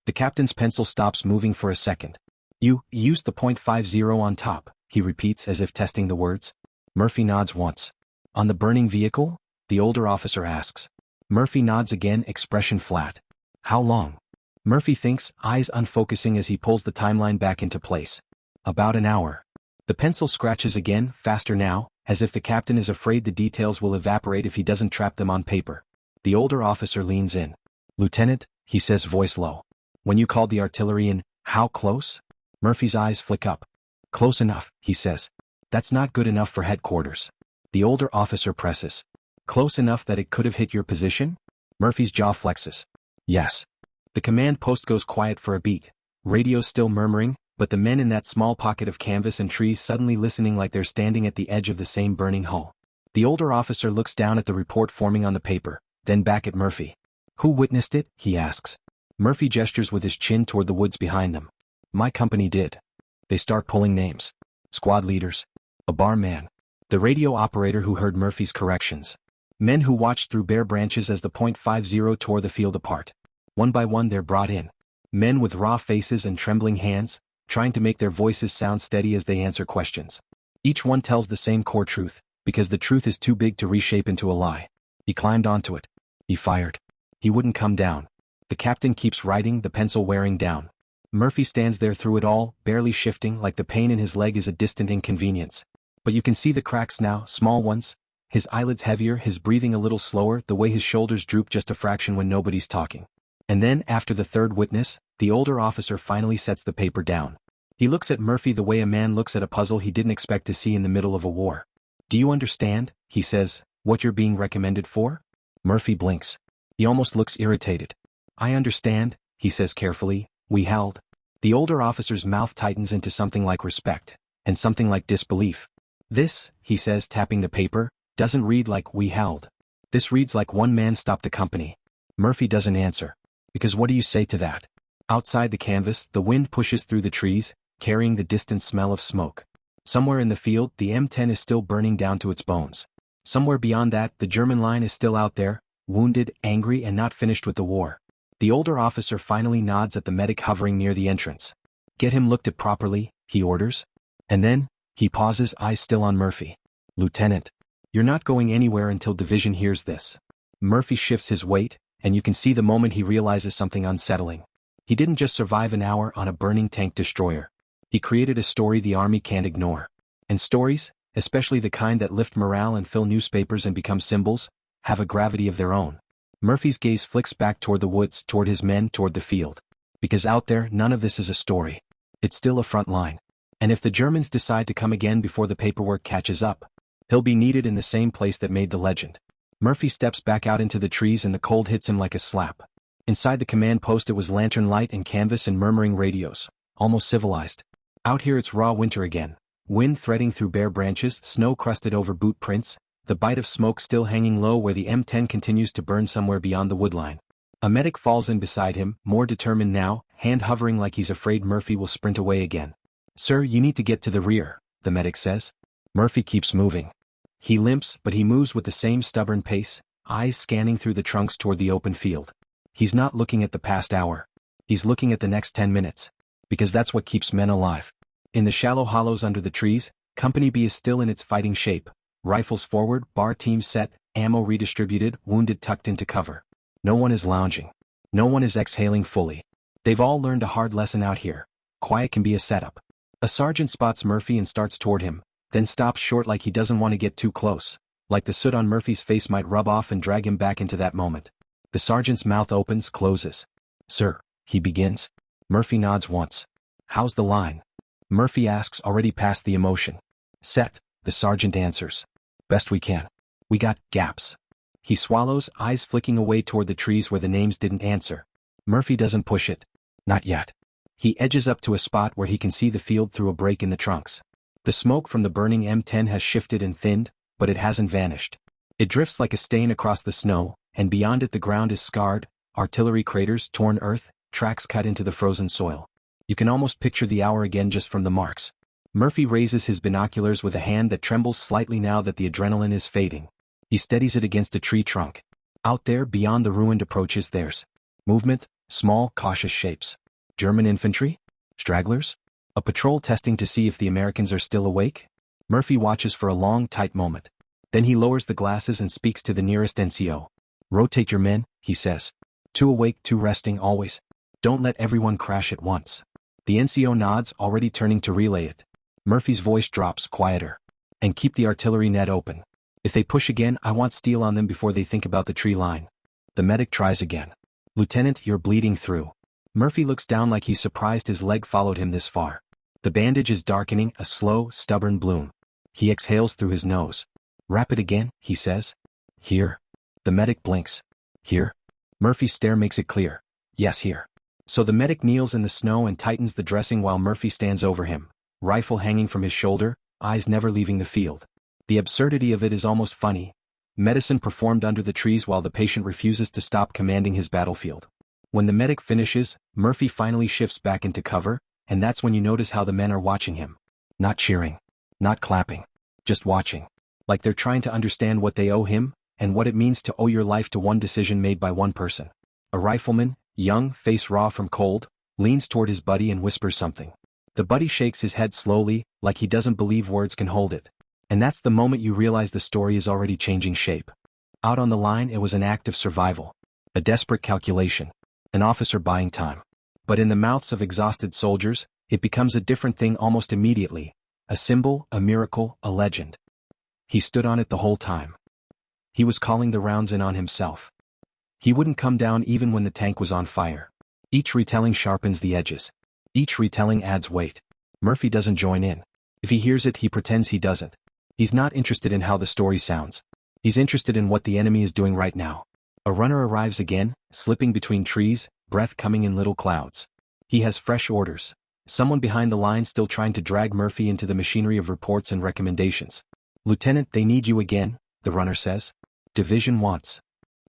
The captain's pencil stops moving for a second. You used the .50 on top," he repeats as if testing the words. Murphy nods once. "On the burning vehicle?" the older officer asks. Murphy nods again, expression flat. "How long?" Murphy thinks, eyes unfocusing as he pulls the timeline back into place. "About an hour." The pencil scratches again, faster now, as if the captain is afraid the details will evaporate if he doesn't trap them on paper. The older officer leans in. "Lieutenant," he says, voice low. "When you called the artillery in, how close?" Murphy's eyes flick up. "Close enough," he says. "That's not good enough for headquarters." The older officer presses. "Close enough that it could have hit your position?" Murphy's jaw flexes. "Yes." The command post goes quiet for a beat. Radio still murmuring, but the men in that small pocket of canvas and trees suddenly listening like they're standing at the edge of the same burning hull. The older officer looks down at the report forming on the paper, then back at Murphy. "Who witnessed it?" he asks. Murphy gestures with his chin toward the woods behind them. "My company did." They start pulling names. Squad leaders. A barman. The radio operator who heard Murphy's corrections. Men who watched through bare branches as the .50 tore the field apart. One by one they're brought in. Men with raw faces and trembling hands, trying to make their voices sound steady as they answer questions. Each one tells the same core truth, because the truth is too big to reshape into a lie. He climbed onto it. He fired. He wouldn't come down. The captain keeps writing, the pencil wearing down. Murphy stands there through it all, barely shifting, like the pain in his leg is a distant inconvenience. But you can see the cracks now, small ones. His eyelids heavier, his breathing a little slower, the way his shoulders droop just a fraction when nobody's talking. And then, after the third witness, the older officer finally sets the paper down. He looks at Murphy the way a man looks at a puzzle he didn't expect to see in the middle of a war. "Do you understand," he says, "what you're being recommended for?" Murphy blinks. He almost looks irritated. "I understand," he says carefully. "We held." The older officer's mouth tightens into something like respect, and something like disbelief. "This," he says, tapping the paper, "doesn't read like 'we held.' This reads like 'one man stopped the company.'" Murphy doesn't answer. Because what do you say to that? Outside the canvas, the wind pushes through the trees, carrying the distant smell of smoke. Somewhere in the field, the M10 is still burning down to its bones. Somewhere beyond that, the German line is still out there, wounded, angry, and not finished with the war. The older officer finally nods at the medic hovering near the entrance. "Get him looked at properly," he orders. And then, he pauses, eyes still on Murphy. "Lieutenant, you're not going anywhere until division hears this." Murphy shifts his weight, and you can see the moment he realizes something unsettling. He didn't just survive an hour on a burning tank destroyer. He created a story the army can't ignore. And stories, especially the kind that lift morale and fill newspapers and become symbols, have a gravity of their own. Murphy's gaze flicks back toward the woods, toward his men, toward the field. Because out there, none of this is a story. It's still a front line. And if the Germans decide to come again before the paperwork catches up, he'll be needed in the same place that made the legend. Murphy steps back out into the trees and the cold hits him like a slap. Inside the command post it was lantern light and canvas and murmuring radios, almost civilized. Out here it's raw winter again. Wind threading through bare branches, snow crusted over boot prints, the bite of smoke still hanging low where the M10 continues to burn somewhere beyond the woodline. A medic falls in beside him, more determined now, hand hovering like he's afraid Murphy will sprint away again. "Sir, you need to get to the rear," the medic says. Murphy keeps moving. He limps, but he moves with the same stubborn pace, eyes scanning through the trunks toward the open field. He's not looking at the past hour. He's looking at the next 10 minutes. Because that's what keeps men alive. In the shallow hollows under the trees, Company B is still in its fighting shape. Rifles forward, bar teams set, ammo redistributed, wounded tucked into cover. No one is lounging. No one is exhaling fully. They've all learned a hard lesson out here. Quiet can be a setup. A sergeant spots Murphy and starts toward him, then stops short like he doesn't want to get too close, like the soot on Murphy's face might rub off and drag him back into that moment. The sergeant's mouth opens, closes. "Sir," he begins. Murphy nods once. "How's the line?" Murphy asks, already past the emotion. "Set," the sergeant answers. "Best we can. We got gaps." He swallows, eyes flicking away toward the trees where the names didn't answer. Murphy doesn't push it. Not yet. He edges up to a spot where he can see the field through a break in the trunks. The smoke from the burning M10 has shifted and thinned, but it hasn't vanished. It drifts like a stain across the snow, and beyond it the ground is scarred, artillery craters, torn earth, tracks cut into the frozen soil. You can almost picture the hour again just from the marks. Murphy raises his binoculars with a hand that trembles slightly now that the adrenaline is fading. He steadies it against a tree trunk. Out there, beyond the ruined approaches, there's movement, small, cautious shapes. German infantry? Stragglers? A patrol testing to see if the Americans are still awake? Murphy watches for a long, tight moment. Then he lowers the glasses and speaks to the nearest NCO. "Rotate your men," he says. "Two awake, two resting, always. Don't let everyone crash at once." The NCO nods, already turning to relay it. Murphy's voice drops, quieter. "And keep the artillery net open. If they push again, I want steel on them before they think about the tree line." The medic tries again. "Lieutenant, you're bleeding through." Murphy looks down like he's surprised his leg followed him this far. The bandage is darkening, a slow, stubborn bloom. He exhales through his nose. "Wrap it again," he says. "Here." The medic blinks. "Here?" Murphy's stare makes it clear. "Yes, here." So the medic kneels in the snow and tightens the dressing while Murphy stands over him, rifle hanging from his shoulder, eyes never leaving the field. The absurdity of it is almost funny. Medicine performed under the trees while the patient refuses to stop commanding his battlefield. When the medic finishes, Murphy finally shifts back into cover, and that's when you notice how the men are watching him. Not cheering. Not clapping. Just watching. Like they're trying to understand what they owe him, and what it means to owe your life to one decision made by one person. A rifleman, young, face raw from cold, leans toward his buddy and whispers something. The buddy shakes his head slowly, like he doesn't believe words can hold it. And that's the moment you realize the story is already changing shape. Out on the line it was an act of survival. A desperate calculation. An officer buying time. But in the mouths of exhausted soldiers, it becomes a different thing almost immediately. A symbol, a miracle, a legend. He stood on it the whole time. He was calling the rounds in on himself. He wouldn't come down even when the tank was on fire. Each retelling sharpens the edges. Each retelling adds weight. Murphy doesn't join in. If he hears it, he pretends he doesn't. He's not interested in how the story sounds. He's interested in what the enemy is doing right now. A runner arrives again, slipping between trees, breath coming in little clouds. He has fresh orders. Someone behind the line still trying to drag Murphy into the machinery of reports and recommendations. "Lieutenant, they need you again," the runner says. "Division wants."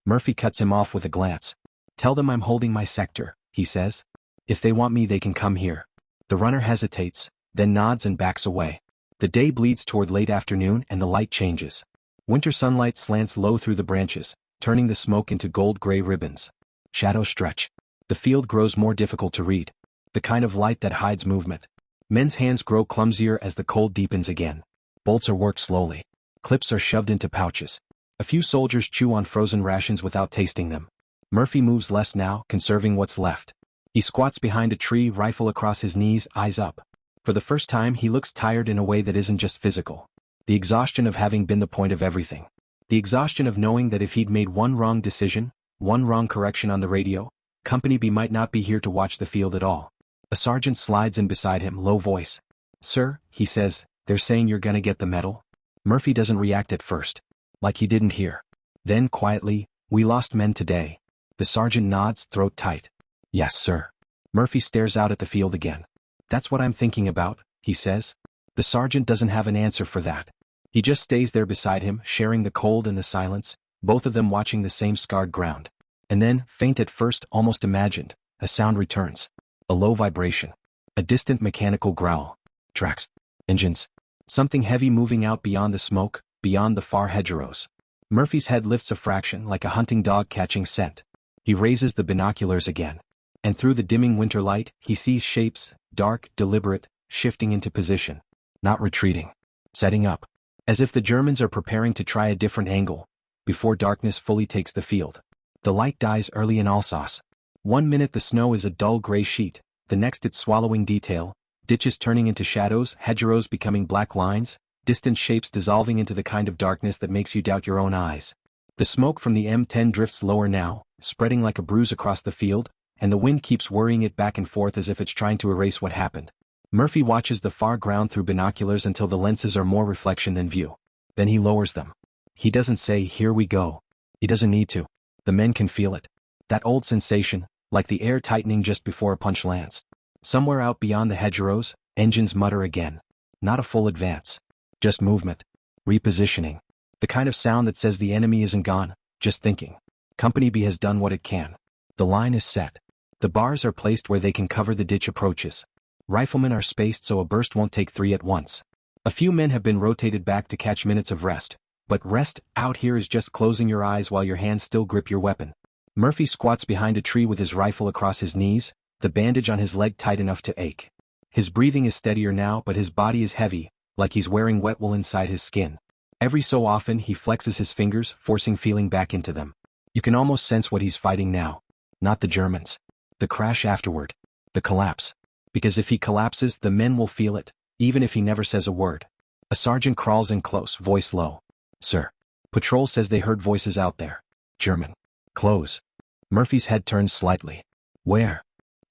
Murphy cuts him off with a glance. "Tell them I'm holding my sector," he says. "If they want me they can come here." The runner hesitates, then nods and backs away. The day bleeds toward late afternoon and the light changes. Winter sunlight slants low through the branches, turning the smoke into gold-gray ribbons. Shadows stretch. The field grows more difficult to read. The kind of light that hides movement. Men's hands grow clumsier as the cold deepens again. Bolts are worked slowly. Clips are shoved into pouches. A few soldiers chew on frozen rations without tasting them. Murphy moves less now, conserving what's left. He squats behind a tree, rifle across his knees, eyes up. For the first time he looks tired in a way that isn't just physical. The exhaustion of having been the point of everything. The exhaustion of knowing that if he'd made one wrong decision, One wrong correction on the radio, Company B might not be here to watch the field at all. A sergeant slides in beside him, low voice. Sir, he says, they're saying you're gonna get the medal? Murphy doesn't react at first. Like he didn't hear. Then, quietly, we lost men today. The sergeant nods, throat tight. Yes, sir. Murphy stares out at the field again. That's what I'm thinking about, he says. The sergeant doesn't have an answer for that. He just stays there beside him, sharing the cold and the silence, both of them watching the same scarred ground. And then, faint at first, almost imagined, a sound returns. A low vibration. A distant mechanical growl. Tracks. Engines. Something heavy moving out beyond the smoke, beyond the far hedgerows. Murphy's head lifts a fraction like a hunting dog catching scent. He raises the binoculars again. And through the dimming winter light, he sees shapes, dark, deliberate, shifting into position. Not retreating. Setting up. As if the Germans are preparing to try a different angle, before darkness fully takes the field. The light dies early in Alsace. 1 minute the snow is a dull gray sheet, the next it's swallowing detail, ditches turning into shadows, hedgerows becoming black lines, distant shapes dissolving into the kind of darkness that makes you doubt your own eyes. The smoke from the M10 drifts lower now, spreading like a bruise across the field, and the wind keeps worrying it back and forth as if it's trying to erase what happened. Murphy watches the far ground through binoculars until the lenses are more reflection than view. Then he lowers them. He doesn't say, "Here we go." He doesn't need to. The men can feel it. That old sensation, like the air tightening just before a punch lands. Somewhere out beyond the hedgerows, engines mutter again. Not a full advance. Just movement. Repositioning. The kind of sound that says the enemy isn't gone, just thinking. Company B has done what it can. The line is set. The bars are placed where they can cover the ditch approaches. Riflemen are spaced so a burst won't take 3 at once. A few men have been rotated back to catch minutes of rest. But rest out here is just closing your eyes while your hands still grip your weapon. Murphy squats behind a tree with his rifle across his knees, the bandage on his leg tight enough to ache. His breathing is steadier now, but his body is heavy, like he's wearing wet wool inside his skin. Every so often he flexes his fingers, forcing feeling back into them. You can almost sense what he's fighting now. Not the Germans. The crash afterward. The collapse. Because if he collapses, the men will feel it, even if he never says a word. A sergeant crawls in close, voice low. Sir. Patrol says they heard voices out there. German. Close. Murphy's head turns slightly. Where?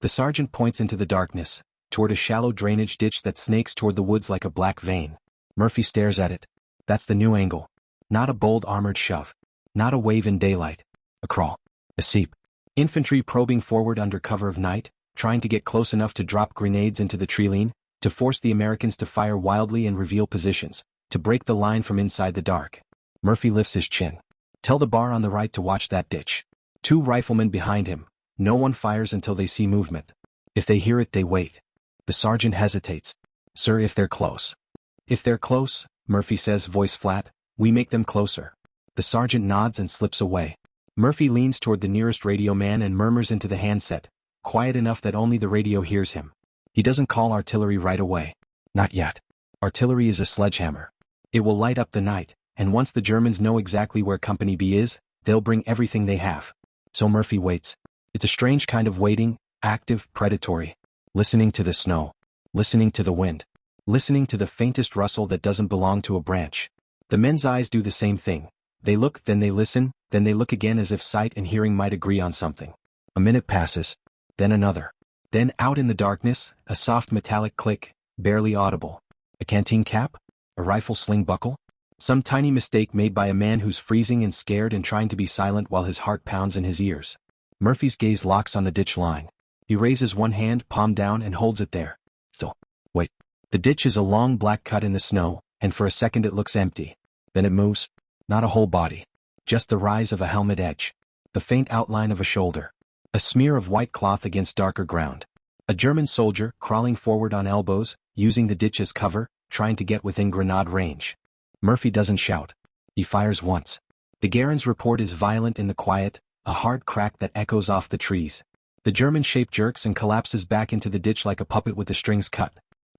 The sergeant points into the darkness, toward a shallow drainage ditch that snakes toward the woods like a black vein. Murphy stares at it. That's the new angle. Not a bold armored shove. Not a wave in daylight. A crawl. A seep. Infantry probing forward under cover of night, trying to get close enough to drop grenades into the treeline, to force the Americans to fire wildly and reveal positions, to break the line from inside the dark. Murphy lifts his chin. Tell the bar on the right to watch that ditch. 2 riflemen behind him. No one fires until they see movement. If they hear it, they wait. The sergeant hesitates. Sir, if they're close. If they're close, Murphy says, voice flat, we make them closer. The sergeant nods and slips away. Murphy leans toward the nearest radio man and murmurs into the handset, quiet enough that only the radio hears him. He doesn't call artillery right away. Not yet. Artillery is a sledgehammer. It will light up the night, and once the Germans know exactly where Company B is, they'll bring everything they have. So Murphy waits. It's a strange kind of waiting, active, predatory. Listening to the snow. Listening to the wind. Listening to the faintest rustle that doesn't belong to a branch. The men's eyes do the same thing. They look, then they listen, then they look again as if sight and hearing might agree on something. A minute passes. Then another. Then out in the darkness, a soft metallic click, barely audible. A canteen cap? A rifle sling buckle? Some tiny mistake made by a man who's freezing and scared and trying to be silent while his heart pounds in his ears. Murphy's gaze locks on the ditch line. He raises one hand, palm down, and holds it there. So, wait. The ditch is a long black cut in the snow, and for a second it looks empty. Then it moves. Not a whole body. Just the rise of a helmet edge. The faint outline of a shoulder. A smear of white cloth against darker ground. A German soldier, crawling forward on elbows, using the ditch as cover, trying to get within grenade range. Murphy doesn't shout. He fires once. The Garen's report is violent in the quiet, a hard crack that echoes off the trees. The German shape jerks and collapses back into the ditch like a puppet with the strings cut.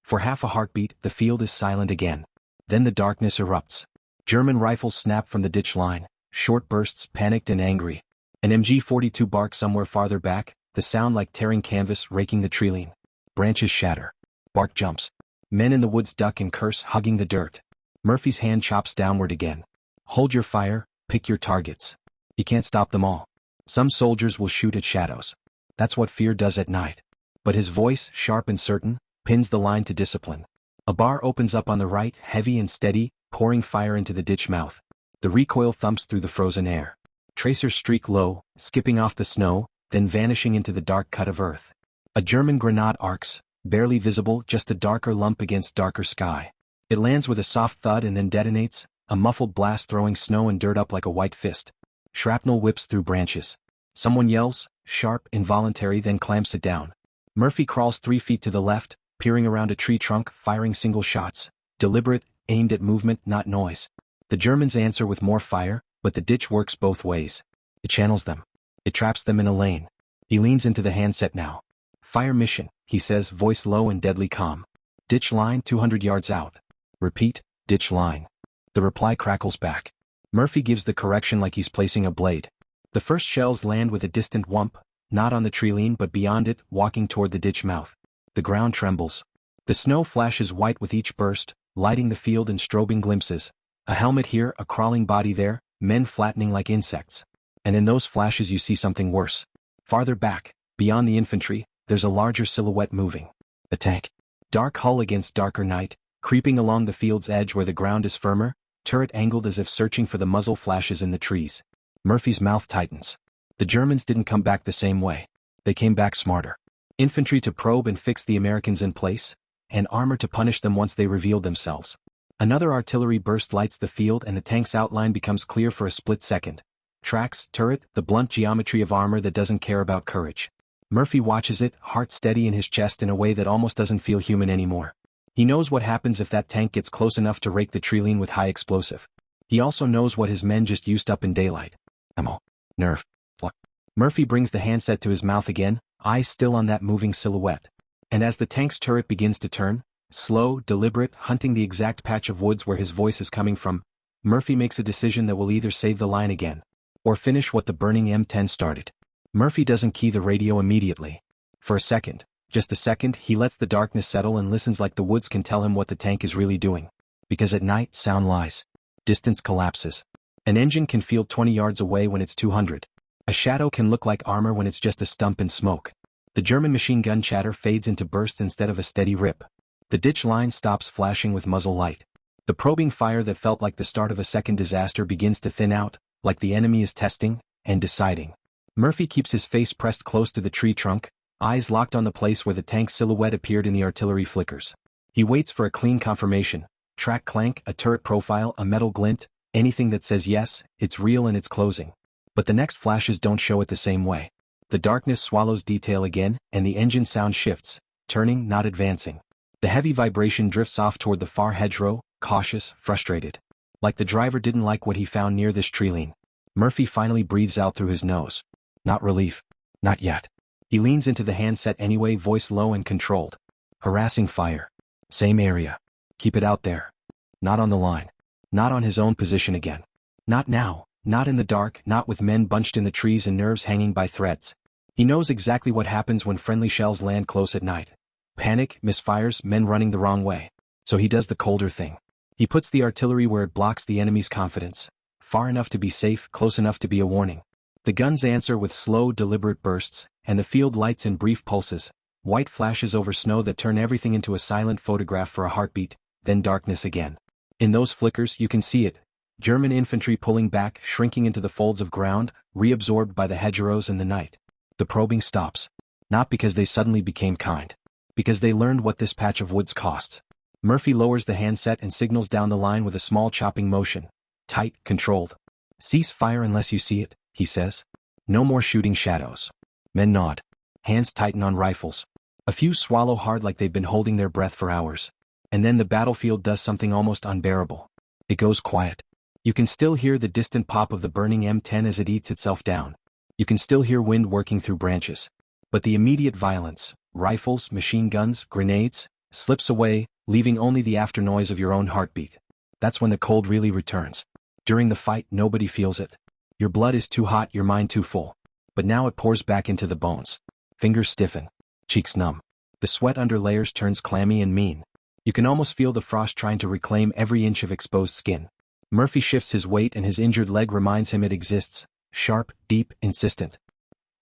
For half a heartbeat, the field is silent again. Then the darkness erupts. German rifles snap from the ditch line, short bursts, panicked and angry. An MG-42 barks somewhere farther back, the sound like tearing canvas raking the treeline. Branches shatter. Bark jumps. Men in the woods duck and curse, hugging the dirt. Murphy's hand chops downward again. Hold your fire, pick your targets. You can't stop them all. Some soldiers will shoot at shadows. That's what fear does at night. But his voice, sharp and certain, pins the line to discipline. A bar opens up on the right, heavy and steady, pouring fire into the ditch mouth. The recoil thumps through the frozen air. Tracers streak low, skipping off the snow, then vanishing into the dark cut of earth. A German grenade arcs, barely visible, just a darker lump against darker sky. It lands with a soft thud and then detonates, a muffled blast throwing snow and dirt up like a white fist. Shrapnel whips through branches. Someone yells, sharp, involuntary, then clamps it down. Murphy crawls 3 feet to the left, peering around a tree trunk, firing single shots. Deliberate, aimed at movement, not noise. The Germans answer with more fire, but the ditch works both ways. It channels them. It traps them in a lane. He leans into the handset now. Fire mission, he says, voice low and deadly calm. Ditch line 200 yards out. Repeat, ditch line. The reply crackles back. Murphy gives the correction like he's placing a blade. The first shells land with a distant whump, not on the tree line but beyond it, walking toward the ditch mouth. The ground trembles. The snow flashes white with each burst, lighting the field in strobing glimpses. A helmet here, a crawling body there, men flattening like insects. And in those flashes you see something worse. Farther back, beyond the infantry, there's a larger silhouette moving. A tank. Dark hull against darker night, creeping along the field's edge where the ground is firmer, turret angled as if searching for the muzzle flashes in the trees. Murphy's mouth tightens. The Germans didn't come back the same way. They came back smarter. Infantry to probe and fix the Americans in place, and armor to punish them once they revealed themselves. Another artillery burst lights the field and the tank's outline becomes clear for a split second. Tracks, turret, the blunt geometry of armor that doesn't care about courage. Murphy watches it, heart steady in his chest in a way that almost doesn't feel human anymore. He knows what happens if that tank gets close enough to rake the tree line with high explosive. He also knows what his men just used up in daylight. Ammo. Nerve. Flux. Murphy brings the handset to his mouth again, eyes still on that moving silhouette. And as the tank's turret begins to turn, slow, deliberate, hunting the exact patch of woods where his voice is coming from, Murphy makes a decision that will either save the line again, or finish what the burning M10 started. Murphy doesn't key the radio immediately. For a second, just a second, he lets the darkness settle and listens like the woods can tell him what the tank is really doing. Because at night, sound lies. Distance collapses. An engine can feel 20 yards away when it's 200. A shadow can look like armor when it's just a stump in smoke. The German machine gun chatter fades into bursts instead of a steady rip. The ditch line stops flashing with muzzle light. The probing fire that felt like the start of a second disaster begins to thin out, like the enemy is testing and deciding. Murphy keeps his face pressed close to the tree trunk, eyes locked on the place where the tank silhouette appeared in the artillery flickers. He waits for a clean confirmation, track clank, a turret profile, a metal glint, anything that says yes, it's real and it's closing. But the next flashes don't show it the same way. The darkness swallows detail again, and the engine sound shifts, turning, not advancing. The heavy vibration drifts off toward the far hedgerow, cautious, frustrated. Like the driver didn't like what he found near this tree line. Murphy finally breathes out through his nose. Not relief. Not yet. He leans into the handset anyway, voice low and controlled. Harassing fire. Same area. Keep it out there. Not on the line. Not on his own position again. Not now. Not in the dark, not with men bunched in the trees and nerves hanging by threads. He knows exactly what happens when friendly shells land close at night. Panic, misfires, men running the wrong way. So he does the colder thing. He puts the artillery where it blocks the enemy's confidence. Far enough to be safe, close enough to be a warning. The guns answer with slow, deliberate bursts, and the field lights in brief pulses. White flashes over snow that turn everything into a silent photograph for a heartbeat, then darkness again. In those flickers you can see it. German infantry pulling back, shrinking into the folds of ground, reabsorbed by the hedgerows and the night. The probing stops. Not because they suddenly became kind. Because they learned what this patch of woods costs. Murphy lowers the handset and signals down the line with a small chopping motion. Tight, controlled. Cease fire unless you see it, he says. No more shooting shadows. Men nod. Hands tighten on rifles. A few swallow hard like they've been holding their breath for hours. And then the battlefield does something almost unbearable. It goes quiet. You can still hear the distant pop of the burning M10 as it eats itself down. You can still hear wind working through branches. But the immediate violence, rifles, machine guns, grenades, slips away, leaving only the after noise of your own heartbeat. That's when the cold really returns. During the fight, nobody feels it. Your blood is too hot, your mind too full. But now it pours back into the bones. Fingers stiffen. Cheeks numb. The sweat under layers turns clammy and mean. You can almost feel the frost trying to reclaim every inch of exposed skin. Murphy shifts his weight and his injured leg reminds him it exists, sharp, deep, insistent.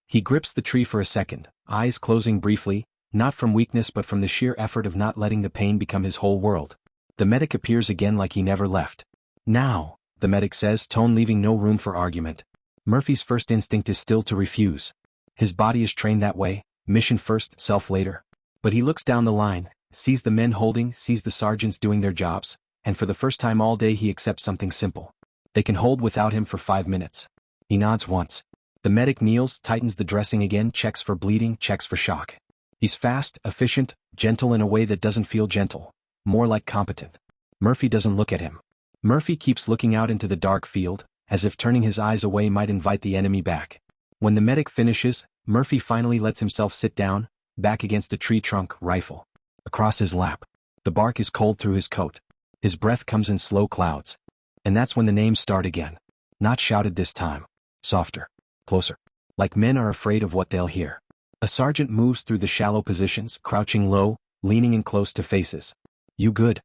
He grips the tree for a second, eyes closing briefly, not from weakness but from the sheer effort of not letting the pain become his whole world. The medic appears again like he never left. Now, the medic says, tone leaving no room for argument. Murphy's first instinct is still to refuse. His body is trained that way, mission first, self later. But he looks down the line, sees the men holding, sees the sergeants doing their jobs, and for the first time all day he accepts something simple. They can hold without him for 5 minutes. He nods once. The medic kneels, tightens the dressing again, checks for bleeding, checks for shock. He's fast, efficient, gentle in a way that doesn't feel gentle. More like competent. Murphy doesn't look at him. Murphy keeps looking out into the dark field, as if turning his eyes away might invite the enemy back. When the medic finishes, Murphy finally lets himself sit down, back against a tree trunk, rifle across his lap. The bark is cold through his coat. His breath comes in slow clouds. And that's when the names start again. Not shouted this time. Softer. Closer. Like men are afraid of what they'll hear. A sergeant moves through the shallow positions, crouching low, leaning in close to faces. You good?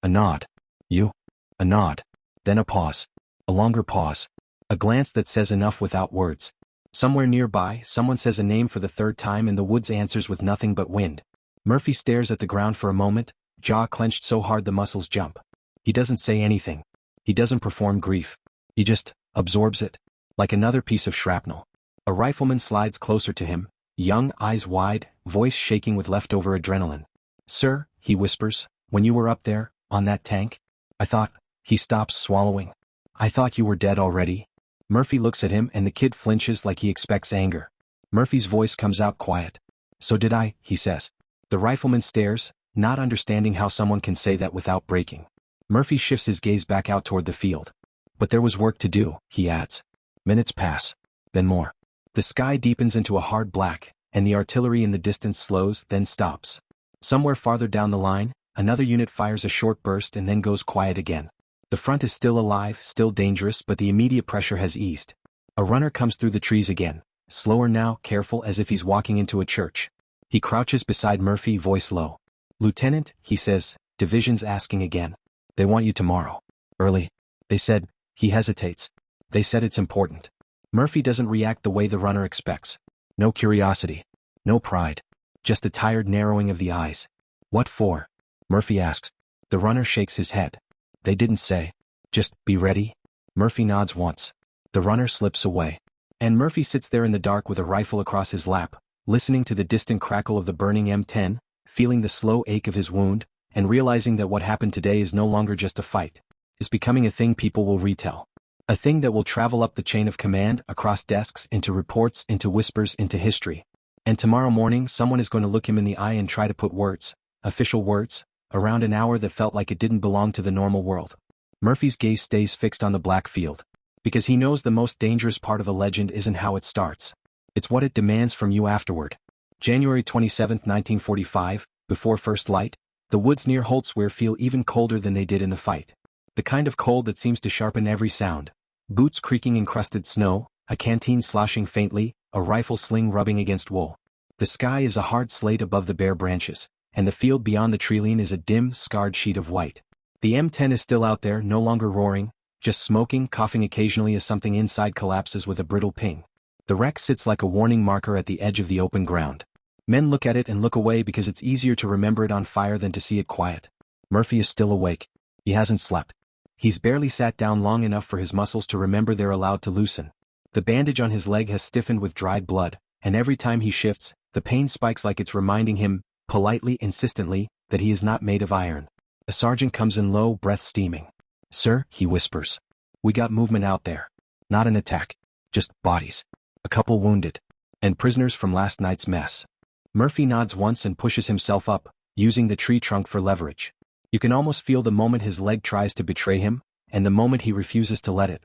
A nod. You? A nod. Then a pause. A longer pause. A glance that says enough without words. Somewhere nearby, someone says a name for the third time and the woods answers with nothing but wind. Murphy stares at the ground for a moment, jaw clenched so hard the muscles jump. He doesn't say anything. He doesn't perform grief. He just absorbs it. Like another piece of shrapnel. A rifleman slides closer to him, young, eyes wide, voice shaking with leftover adrenaline. Sir, he whispers, when you were up there, on that tank, I thought, he stops, swallowing. I thought you were dead already. Murphy looks at him and the kid flinches like he expects anger. Murphy's voice comes out quiet. So did I, he says. The rifleman stares, not understanding how someone can say that without breaking. Murphy shifts his gaze back out toward the field. But there was work to do, he adds. Minutes pass. Then more. The sky deepens into a hard black, and the artillery in the distance slows, then stops. Somewhere farther down the line, another unit fires a short burst and then goes quiet again. The front is still alive, still dangerous, but the immediate pressure has eased. A runner comes through the trees again, slower now, careful as if he's walking into a church. He crouches beside Murphy, voice low. Lieutenant, he says, division's asking again. They want you tomorrow. Early. They said. He hesitates. They said it's important. Murphy doesn't react the way the runner expects. No curiosity. No pride. Just a tired narrowing of the eyes. What for? Murphy asks. The runner shakes his head. They didn't say. Just, be ready. Murphy nods once. The runner slips away. And Murphy sits there in the dark with a rifle across his lap, listening to the distant crackle of the burning M10, feeling the slow ache of his wound, and realizing that what happened today is no longer just a fight. It's becoming a thing people will retell. A thing that will travel up the chain of command, across desks, into reports, into whispers, into history. And tomorrow morning someone is going to look him in the eye and try to put words, official words, around an hour that felt like it didn't belong to the normal world. Murphy's gaze stays fixed on the black field. Because he knows the most dangerous part of a legend isn't how it starts. It's what it demands from you afterward. January 27, 1945, before first light, the woods near Holtsweer feel even colder than they did in the fight. The kind of cold that seems to sharpen every sound. Boots creaking in crusted snow, a canteen sloshing faintly, a rifle sling rubbing against wool. The sky is a hard slate above the bare branches, and the field beyond the treeline is a dim, scarred sheet of white. The M10 is still out there, no longer roaring, just smoking, coughing occasionally as something inside collapses with a brittle ping. The wreck sits like a warning marker at the edge of the open ground. Men look at it and look away because it's easier to remember it on fire than to see it quiet. Murphy is still awake. He hasn't slept. He's barely sat down long enough for his muscles to remember they're allowed to loosen. The bandage on his leg has stiffened with dried blood, and every time he shifts, the pain spikes like it's reminding him, politely, insistently, that he is not made of iron. A sergeant comes in low, breath steaming. Sir, he whispers. We got movement out there. Not an attack. Just bodies. A couple wounded. And prisoners from last night's mess. Murphy nods once and pushes himself up, using the tree trunk for leverage. You can almost feel the moment his leg tries to betray him, and the moment he refuses to let it.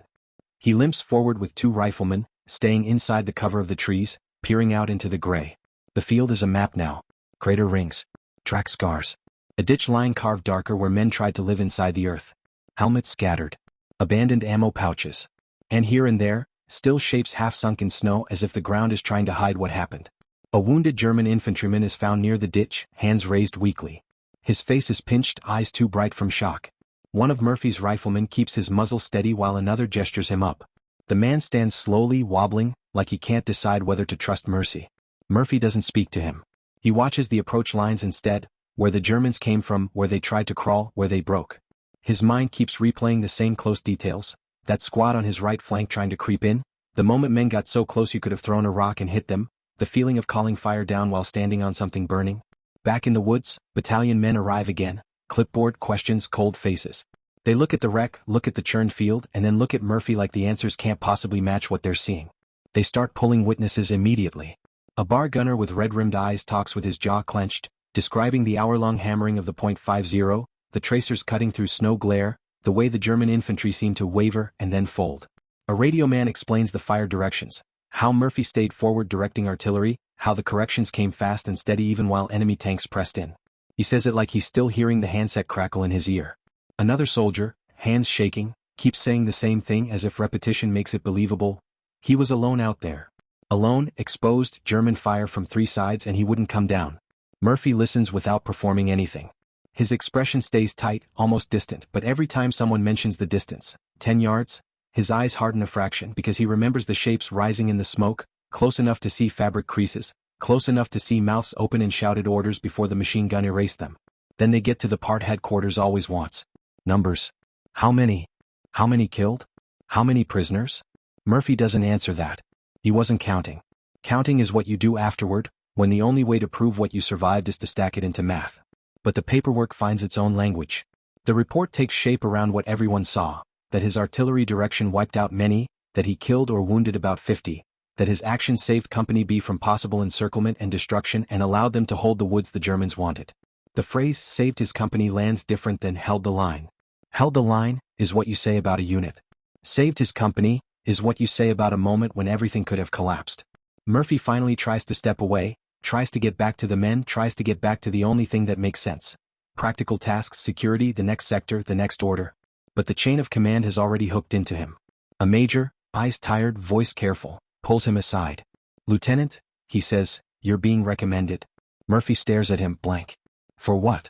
He limps forward with two riflemen, staying inside the cover of the trees, peering out into the gray. The field is a map now. Crater rings. Track scars. A ditch line carved darker where men tried to live inside the earth. Helmets scattered. Abandoned ammo pouches. And here and there, still shapes half sunk in snow as if the ground is trying to hide what happened. A wounded German infantryman is found near the ditch, hands raised weakly. His face is pinched, eyes too bright from shock. One of Murphy's riflemen keeps his muzzle steady while another gestures him up. The man stands slowly, wobbling, like he can't decide whether to trust Murphy. Murphy doesn't speak to him. He watches the approach lines instead, where the Germans came from, where they tried to crawl, where they broke. His mind keeps replaying the same close details, that squad on his right flank trying to creep in, the moment men got so close you could have thrown a rock and hit them, the feeling of calling fire down while standing on something burning. Back in the woods, battalion men arrive again, clipboard, questions, cold faces. They look at the wreck, look at the churned field, and then look at Murphy like the answers can't possibly match what they're seeing. They start pulling witnesses immediately. A bar gunner with red-rimmed eyes talks with his jaw clenched, describing the hour-long hammering of the .50, the tracers cutting through snow glare, the way the German infantry seemed to waver and then fold. A radio man explains the fire directions, how Murphy stayed forward directing artillery, how the corrections came fast and steady even while enemy tanks pressed in. He says it like he's still hearing the handset crackle in his ear. Another soldier, hands shaking, keeps saying the same thing as if repetition makes it believable. He was alone out there. Alone, exposed, German fire from three sides and he wouldn't come down. Murphy listens without performing anything. His expression stays tight, almost distant, but every time someone mentions the distance, 10 yards, his eyes harden a fraction because he remembers the shapes rising in the smoke, close enough to see fabric creases, close enough to see mouths open and shouted orders before the machine gun erased them. Then they get to the part headquarters always wants. Numbers. How many? How many killed? How many prisoners? Murphy doesn't answer that. He wasn't counting. Counting is what you do afterward, when the only way to prove what you survived is to stack it into math. But the paperwork finds its own language. The report takes shape around what everyone saw, that his artillery direction wiped out many, that he killed or wounded about 50, that his actions saved Company B from possible encirclement and destruction and allowed them to hold the woods the Germans wanted. The phrase saved his company lands different than held the line. Held the line is what you say about a unit. Saved his company is what you say about a moment when everything could have collapsed. Murphy finally tries to step away, tries to get back to the men, tries to get back to the only thing that makes sense. Practical tasks, security, the next sector, the next order. But the chain of command has already hooked into him. A major, eyes tired, voice careful, pulls him aside. "Lieutenant," he says, "you're being recommended." Murphy stares at him blank. "For what?"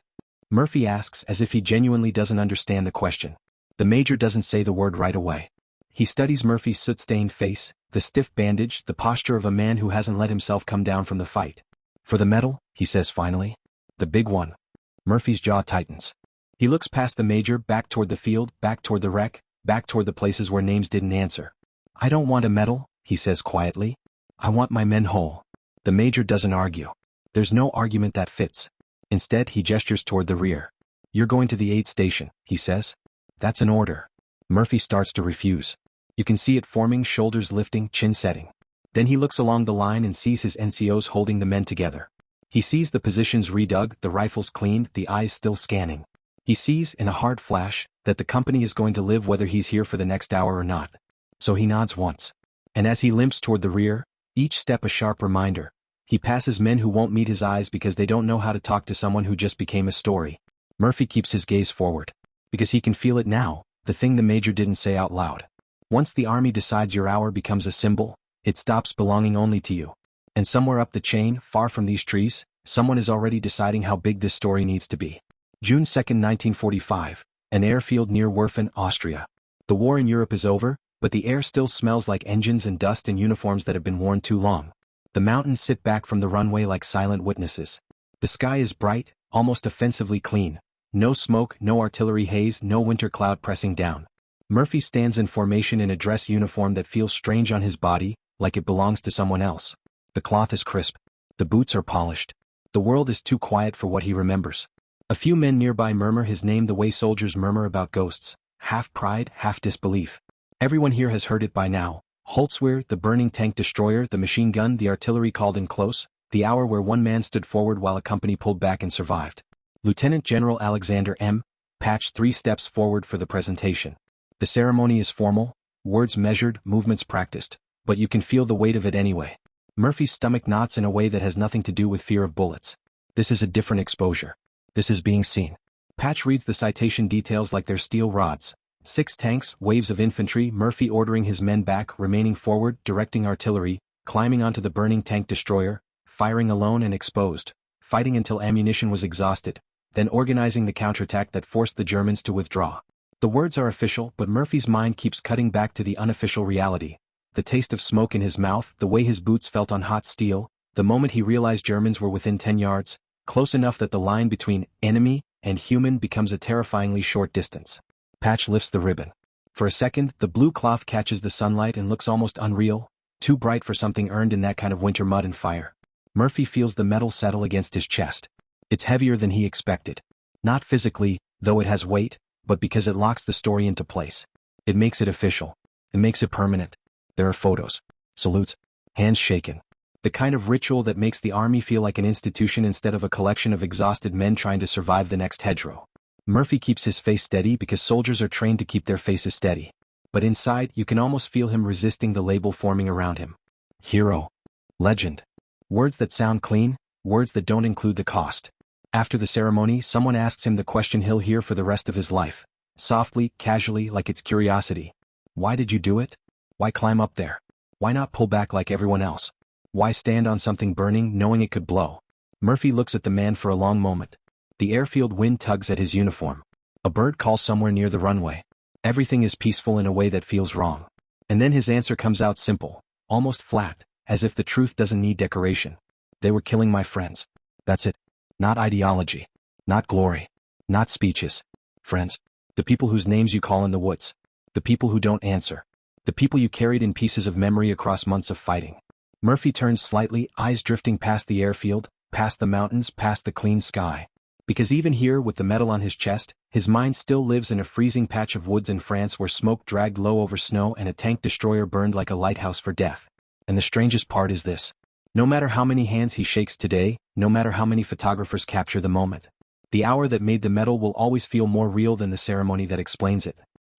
Murphy asks as if he genuinely doesn't understand the question. The major doesn't say the word right away. He studies Murphy's soot-stained face, the stiff bandage, the posture of a man who hasn't let himself come down from the fight. "For the medal," he says finally. "The big one." Murphy's jaw tightens. He looks past the major, back toward the field, back toward the wreck, back toward the places where names didn't answer. "I don't want a medal," he says quietly. "I want my men whole." The major doesn't argue. There's no argument that fits. Instead, he gestures toward the rear. "You're going to the aid station," he says. "That's an order." Murphy starts to refuse. You can see it forming, shoulders lifting, chin setting. Then he looks along the line and sees his NCOs holding the men together. He sees the positions redug, the rifles cleaned, the eyes still scanning. He sees, in a hard flash, that the company is going to live whether he's here for the next hour or not. So he nods once. And as he limps toward the rear, each step a sharp reminder. He passes men who won't meet his eyes because they don't know how to talk to someone who just became a story. Murphy keeps his gaze forward. Because he can feel it now, the thing the major didn't say out loud. Once the army decides your hour becomes a symbol, it stops belonging only to you. And somewhere up the chain, far from these trees, someone is already deciding how big this story needs to be. June 2, 1945, an airfield near Werfen, Austria. The war in Europe is over, but the air still smells like engines and dust and uniforms that have been worn too long. The mountains sit back from the runway like silent witnesses. The sky is bright, almost offensively clean. No smoke, no artillery haze, no winter cloud pressing down. Murphy stands in formation in a dress uniform that feels strange on his body, like it belongs to someone else. The cloth is crisp. The boots are polished. The world is too quiet for what he remembers. A few men nearby murmur his name the way soldiers murmur about ghosts, half pride, half disbelief. Everyone here has heard it by now. Holtsweer, the burning tank destroyer, the machine gun, the artillery called in close, the hour where one man stood forward while a company pulled back and survived. Lieutenant General Alexander M. Patch 3 steps forward for the presentation. The ceremony is formal, words measured, movements practiced, but you can feel the weight of it anyway. Murphy's stomach knots in a way that has nothing to do with fear of bullets. This is a different exposure. This is being seen. Patch reads the citation details like they're steel rods. 6 tanks, waves of infantry, Murphy ordering his men back, remaining forward, directing artillery, climbing onto the burning tank destroyer, firing alone and exposed, fighting until ammunition was exhausted, then organizing the counterattack that forced the Germans to withdraw. The words are official, but Murphy's mind keeps cutting back to the unofficial reality. The taste of smoke in his mouth, the way his boots felt on hot steel, the moment he realized Germans were within 10 yards, close enough that the line between enemy and human becomes a terrifyingly short distance. Patch lifts the ribbon. For a second, the blue cloth catches the sunlight and looks almost unreal, too bright for something earned in that kind of winter mud and fire. Murphy feels the metal settle against his chest. It's heavier than he expected. Not physically, though it has weight, but because it locks the story into place. It makes it official. It makes it permanent. There are photos, salutes, hands shaken. The kind of ritual that makes the army feel like an institution instead of a collection of exhausted men trying to survive the next hedgerow. Murphy keeps his face steady because soldiers are trained to keep their faces steady. But inside, you can almost feel him resisting the label forming around him. Hero. Legend. Words that sound clean, words that don't include the cost. After the ceremony, someone asks him the question he'll hear for the rest of his life. Softly, casually, like it's curiosity. Why did you do it? Why climb up there? Why not pull back like everyone else? Why stand on something burning knowing it could blow? Murphy looks at the man for a long moment. The airfield wind tugs at his uniform. A bird calls somewhere near the runway. Everything is peaceful in a way that feels wrong. And then his answer comes out simple, almost flat, as if the truth doesn't need decoration. They were killing my friends. That's it. Not ideology. Not glory. Not speeches. Friends. The people whose names you call in the woods. The people who don't answer. The people you carried in pieces of memory across months of fighting. Murphy turns slightly, eyes drifting past the airfield, past the mountains, past the clean sky. Because even here, with the metal on his chest, his mind still lives in a freezing patch of woods in France where smoke dragged low over snow and a tank destroyer burned like a lighthouse for death. And the strangest part is this. No matter how many hands he shakes today, no matter how many photographers capture the moment, the hour that made the medal will always feel more real than the ceremony that explains it.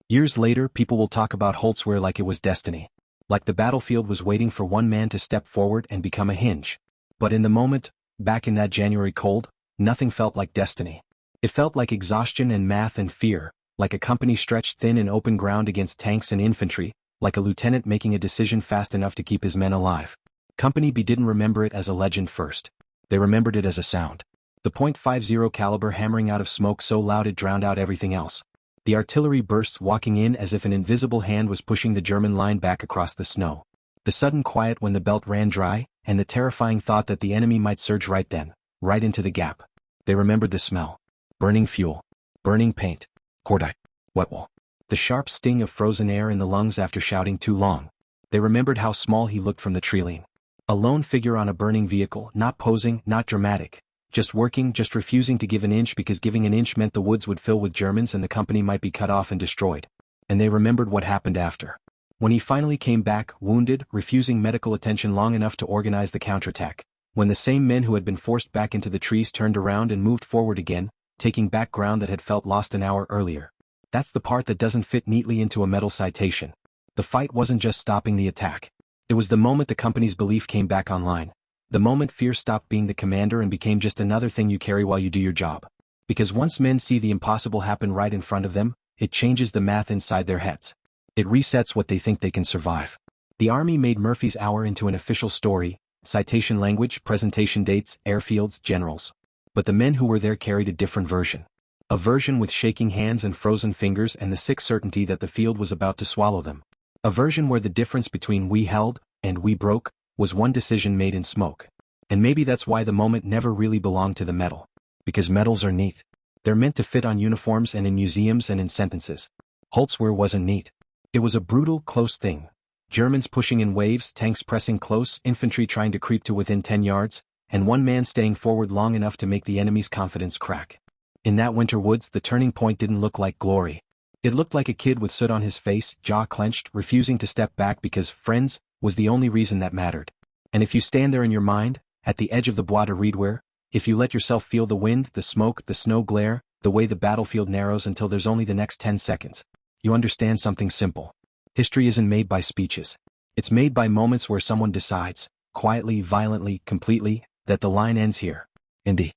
Years later, people will talk about Holtsweer like it was destiny. Like the battlefield was waiting for one man to step forward and become a hinge. But in the moment, back in that January cold, nothing felt like destiny. It felt like exhaustion and math and fear, like a company stretched thin in open ground against tanks and infantry, like a lieutenant making a decision fast enough to keep his men alive. Company B didn't remember it as a legend first. They remembered it as a sound. The .50 caliber hammering out of smoke so loud it drowned out everything else. The artillery bursts walking in as if an invisible hand was pushing the German line back across the snow. The sudden quiet when the belt ran dry, and the terrifying thought that the enemy might surge right then, right into the gap. They remembered the smell. Burning fuel. Burning paint. Cordite. Wet wool. The sharp sting of frozen air in the lungs after shouting too long. They remembered how small he looked from the tree line. A lone figure on a burning vehicle, not posing, not dramatic. Just working, just refusing to give an inch because giving an inch meant the woods would fill with Germans and the company might be cut off and destroyed. And they remembered what happened after. When he finally came back, wounded, refusing medical attention long enough to organize the counterattack. When the same men who had been forced back into the trees turned around and moved forward again, taking back ground that had felt lost an hour earlier. That's the part that doesn't fit neatly into a medal citation. The fight wasn't just stopping the attack. It was the moment the company's belief came back online. The moment fear stopped being the commander and became just another thing you carry while you do your job. Because once men see the impossible happen right in front of them, it changes the math inside their heads. It resets what they think they can survive. The army made Murphy's hour into an official story, citation language, presentation dates, airfields, generals. But the men who were there carried a different version. A version with shaking hands and frozen fingers and the sick certainty that the field was about to swallow them. A version where the difference between we held and we broke was one decision made in smoke. And maybe that's why the moment never really belonged to the medal. Because medals are neat. They're meant to fit on uniforms and in museums and in sentences. Holtsweer wasn't neat. It was a brutal, close thing. Germans pushing in waves, tanks pressing close, infantry trying to creep to within 10 yards, and one man staying forward long enough to make the enemy's confidence crack. In that winter woods, the turning point didn't look like glory. It looked like a kid with soot on his face, jaw clenched, refusing to step back because friends was the only reason that mattered. And if you stand there in your mind, at the edge of the WWII, if you let yourself feel the wind, the smoke, the snow glare, the way the battlefield narrows until there's only the next 10 seconds, you understand something simple. History isn't made by speeches. It's made by moments where someone decides, quietly, violently, completely, that the line ends here. Indeed.